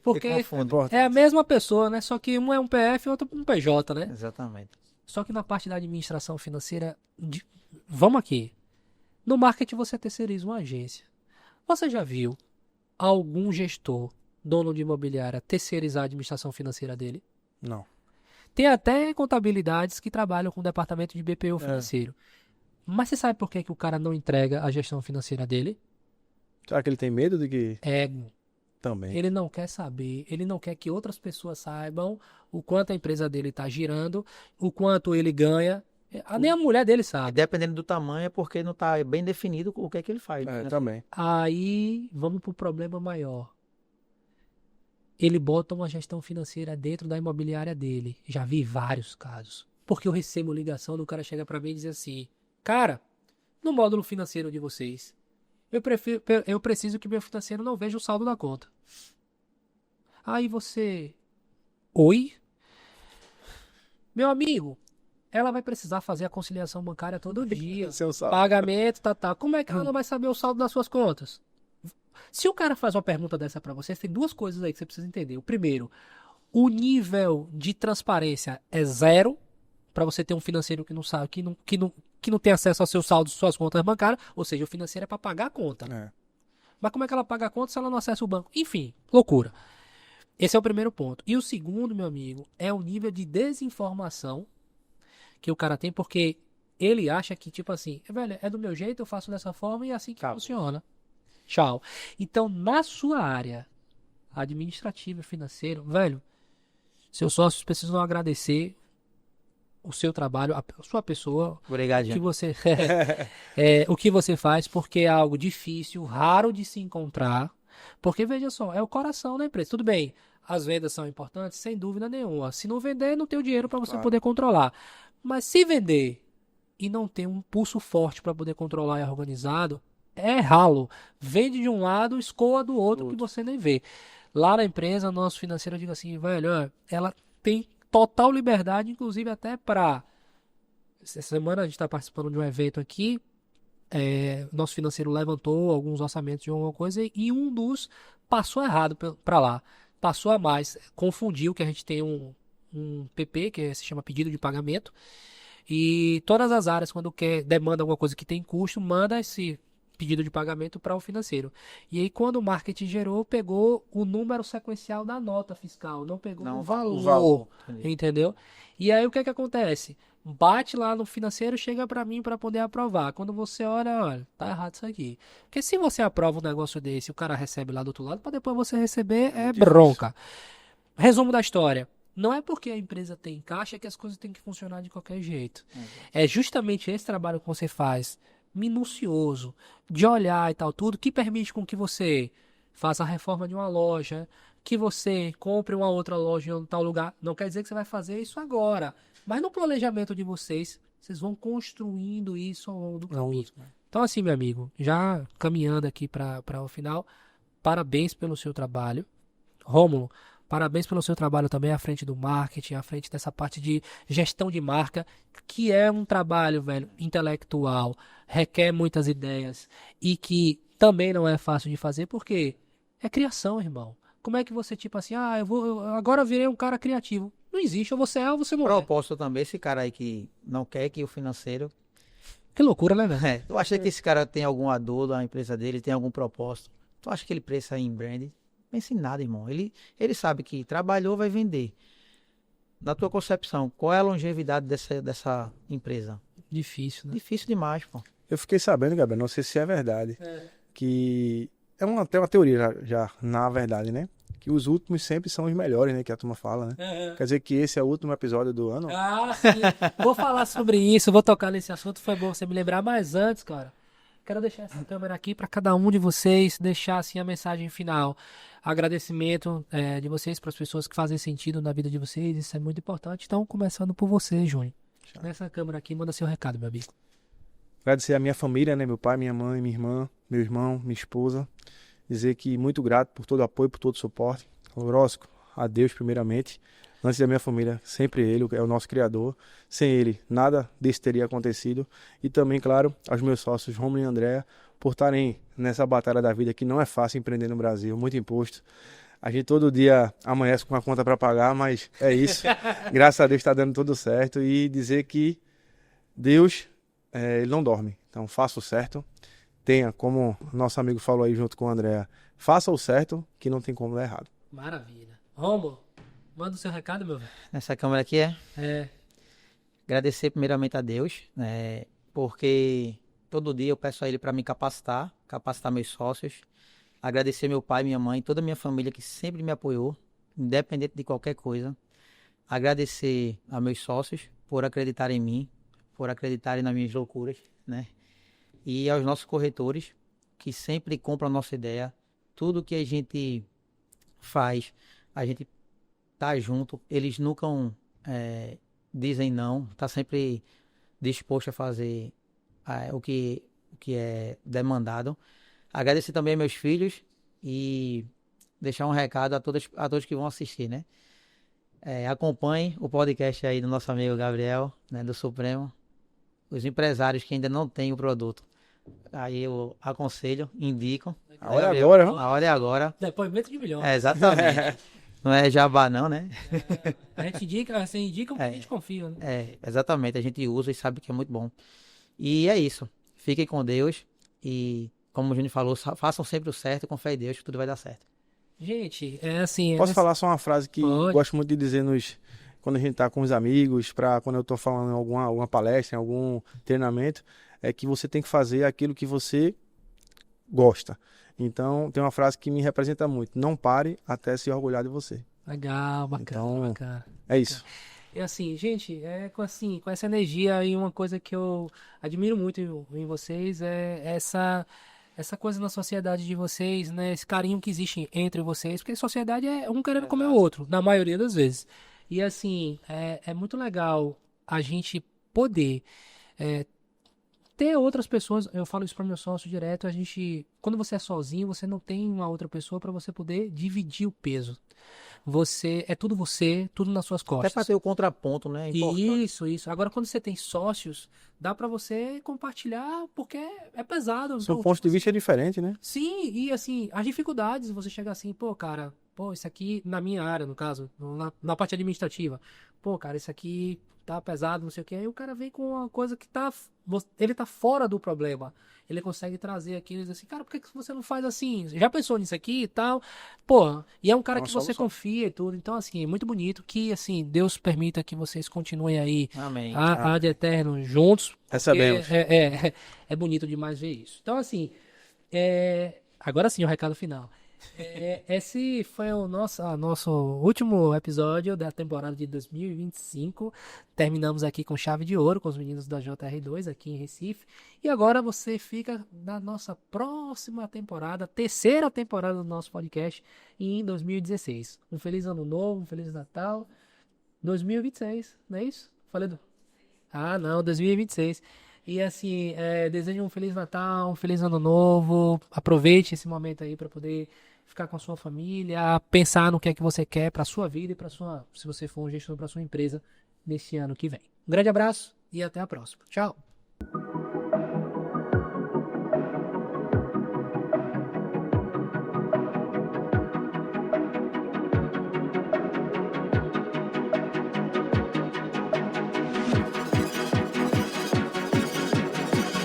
Porque Porque confunde. é a mesma pessoa, né? Só que um é um PF e outro um PJ, né? Exatamente. Só que na parte da administração financeira, vamos aqui. No marketing você terceiriza uma agência. Você já viu algum gestor, dono de imobiliária, terceirizar a administração financeira dele? Não. Tem até contabilidades que trabalham com o departamento de BPO financeiro. Mas você sabe por que o cara não entrega a gestão financeira dele? Será que ele tem medo de que... Ego. Também. Ele não quer saber, ele não quer que outras pessoas saibam o quanto a empresa dele está girando, o quanto ele ganha. Nem a mulher dele E sabe. dependendo do tamanho, é porque não está bem definido o que é que ele faz. né? Também. Aí vamos para o problema maior. Ele bota uma gestão financeira dentro da imobiliária dele. Já vi vários casos. Porque eu recebo ligação do cara chega para mim e diz assim: cara, no módulo financeiro de vocês, eu preciso que meu financeiro não veja o saldo da conta. Aí você... Oi? Meu amigo, ela vai precisar fazer a conciliação bancária todo dia. Seu saldo. Pagamento, tá. Como é que ela não vai saber o saldo das suas contas? Se o cara faz uma pergunta dessa pra você, tem duas coisas aí que você precisa entender. O primeiro, o nível de transparência é zero pra você ter um financeiro que não sabe, que não tem acesso ao seu saldo, suas contas bancárias. Ou seja, o financeiro é pra pagar a conta. Mas como é que ela paga a conta se ela não acessa o banco? Enfim, loucura. Esse é o primeiro ponto. E o segundo, meu amigo, é o nível de desinformação que o cara tem, porque ele acha que, tipo assim, velho, é do meu jeito, eu faço dessa forma e é assim que funciona. Tchau. Então, na sua área administrativa e financeira, velho, seus sócios precisam agradecer o seu trabalho, a sua pessoa, Obrigado, o que gente. você, o que você faz, porque é algo difícil, raro de se encontrar. Porque, veja só, é o coração da empresa. Tudo bem, as vendas são importantes, sem dúvida nenhuma. Se não vender, não tem o dinheiro para você poder controlar. Mas se vender e não ter um pulso forte para poder controlar e organizado, é ralo. Vende de um lado, escoa do outro que você nem vê. Lá na empresa, nosso financeiro diz assim, velho, ela tem total liberdade, inclusive até para... Essa semana a gente está participando de um evento aqui, nosso financeiro levantou alguns orçamentos de alguma coisa e um dos passou errado para lá. Passou a mais, confundiu que a gente tem um PP, que se chama pedido de pagamento, e todas as áreas, quando demanda alguma coisa que tem custo, manda esse pedido de pagamento para o financeiro. E aí, quando o marketing gerou, pegou o número sequencial da nota fiscal, não pegou o valor. Entendeu? E aí, o que acontece? Bate lá no financeiro, chega para mim para poder aprovar. Quando você olha, tá errado isso aqui. Porque se você aprova um negócio desse, o cara recebe lá do outro lado, para depois você receber, é bronca. Resumo da história. Não é porque a empresa tem caixa que as coisas têm que funcionar de qualquer jeito. É justamente esse trabalho que você faz, minucioso, de olhar e tal, tudo, que permite com que você faça a reforma de uma loja, que você compre uma outra loja em um tal lugar. Não quer dizer que você vai fazer isso agora. Mas no planejamento de vocês vão construindo isso ao longo do caminho. Então, assim, meu amigo, já caminhando aqui para o final, parabéns pelo seu trabalho. Rômulo, parabéns pelo seu trabalho também à frente do marketing, à frente dessa parte de gestão de marca, que é um trabalho, velho, intelectual, requer muitas ideias e que também não é fácil de fazer, porque é criação, irmão. Como é que você, tipo assim, agora eu virei um cara criativo. Não existe, ou você é ou você não é. Propósito também, esse cara aí que não quer que o financeiro... Que loucura, né, velho? Tu acha que esse cara tem alguma dor da empresa dele, tem algum propósito? Tu acha que ele pensa em brand? Pensa em nada, irmão. Ele sabe que trabalhou, vai vender. Na tua concepção, qual é a longevidade dessa empresa? Difícil, né? Difícil demais, pô. Eu fiquei sabendo, Gabriel, não sei se é verdade, que tem uma teoria já, na verdade, né? Que os últimos sempre são os melhores, né? Que a turma fala, né? Quer dizer que esse é o último episódio do ano? Ah, sim. Vou falar sobre isso, vou tocar nesse assunto. Foi bom você me lembrar. Mas antes, cara, Quero deixar essa câmera aqui para cada um de vocês, deixar assim a mensagem final. Agradecimento de vocês para as pessoas que fazem sentido na vida de vocês, isso é muito importante. Então, começando por você, Júnior. Nessa câmera aqui, manda seu recado, meu amigo. Agradecer a minha família, né? Meu pai, minha mãe, minha irmã, meu irmão, minha esposa. Dizer que muito grato por todo o apoio, por todo o suporte. Horóscopo, a Deus primeiramente. Antes da minha família, sempre Ele é o nosso Criador. Sem Ele, nada disso teria acontecido. E também, claro, aos meus sócios, Romulo e Andréa, por estarem nessa batalha da vida que não é fácil empreender no Brasil, muito imposto. A gente todo dia amanhece com uma conta para pagar, mas é isso. Graças a Deus está dando tudo certo. E dizer que Deus, Ele não dorme. Então faça o certo. Tenha, como nosso amigo falou aí junto com o Andréa, faça o certo que não tem como dar errado. Maravilha. Romulo, manda o seu recado, meu velho. Nessa câmera aqui agradecer primeiramente a Deus, né, porque todo dia eu peço a Ele para me capacitar meus sócios, agradecer meu pai, minha mãe, toda a minha família que sempre me apoiou, independente de qualquer coisa, agradecer a meus sócios por acreditarem em mim, por acreditarem nas minhas loucuras, né, e aos nossos corretores que sempre compram a nossa ideia, tudo que a gente faz, a gente tá junto, eles nunca dizem não, tá sempre disposto a fazer o que é demandado. Agradecer também a meus filhos e deixar um recado a todos que vão assistir, né? Acompanhe o podcast aí do nosso amigo Gabriel, né, do Supremo. Os empresários que ainda não têm o produto, aí eu aconselho, indico. A hora é agora, não? A hora é agora. Depoimento de milhão. Exatamente. Não é jabá não, né? A gente indica, você indica porque a gente confia, né? Exatamente. A gente usa e sabe que é muito bom. E é isso. Fiquem com Deus e, como o Júnior falou, façam sempre o certo e com fé em Deus que tudo vai dar certo. Gente, é assim... Posso falar só uma frase que Pode. gosto muito de dizer quando a gente tá com os amigos, quando eu tô falando em alguma palestra, em algum treinamento, é que você tem que fazer aquilo que você gosta. Então, tem uma frase que me representa muito. Não pare até se orgulhar de você. Legal, bacana, Então, bacana. É isso. E assim, gente, com essa energia e uma coisa que eu admiro muito em vocês é essa coisa na sociedade de vocês, né? Esse carinho que existe entre vocês, porque a sociedade é um querendo comer o outro, na maioria das vezes. E assim, é muito legal a gente poder ter outras pessoas. Eu falo isso para meu sócio direto. Quando você é sozinho, você não tem uma outra pessoa para você poder dividir o peso. Tudo nas suas costas. Até para ter o contraponto, né? Isso. Agora, quando você tem sócios, dá para você compartilhar, porque é pesado. Seu ponto de vista é diferente, né? Sim, e assim, as dificuldades, você chega assim, isso aqui, na minha área, no caso, na parte administrativa, cara, isso aqui tá pesado, não sei o que, aí o cara vem com uma coisa que ele tá fora do problema, ele consegue trazer aquilo e dizer assim, cara, por que você não faz assim? Já pensou nisso aqui e tal? E é um cara que você confia e tudo, então assim, é muito bonito que, assim, Deus permita que vocês continuem aí, amém, ad eterno, juntos. Recebemos. É bonito demais ver isso. Então, assim, agora sim, o recado final. Esse foi o nosso último episódio da temporada de 2025. Terminamos aqui com chave de ouro com os meninos da JR2 aqui em Recife. E agora você fica na nossa próxima temporada, terceira temporada do nosso podcast em 2016. Um feliz ano novo, um feliz Natal. 2026, não é isso? Falei do... 2026. E assim, desejo um Feliz Natal, um Feliz Ano Novo. Aproveite esse momento aí para poder ficar com a sua família, pensar no que é que você quer para sua vida e se você for um gestor, para sua empresa nesse ano que vem. Um grande abraço e até a próxima. Tchau!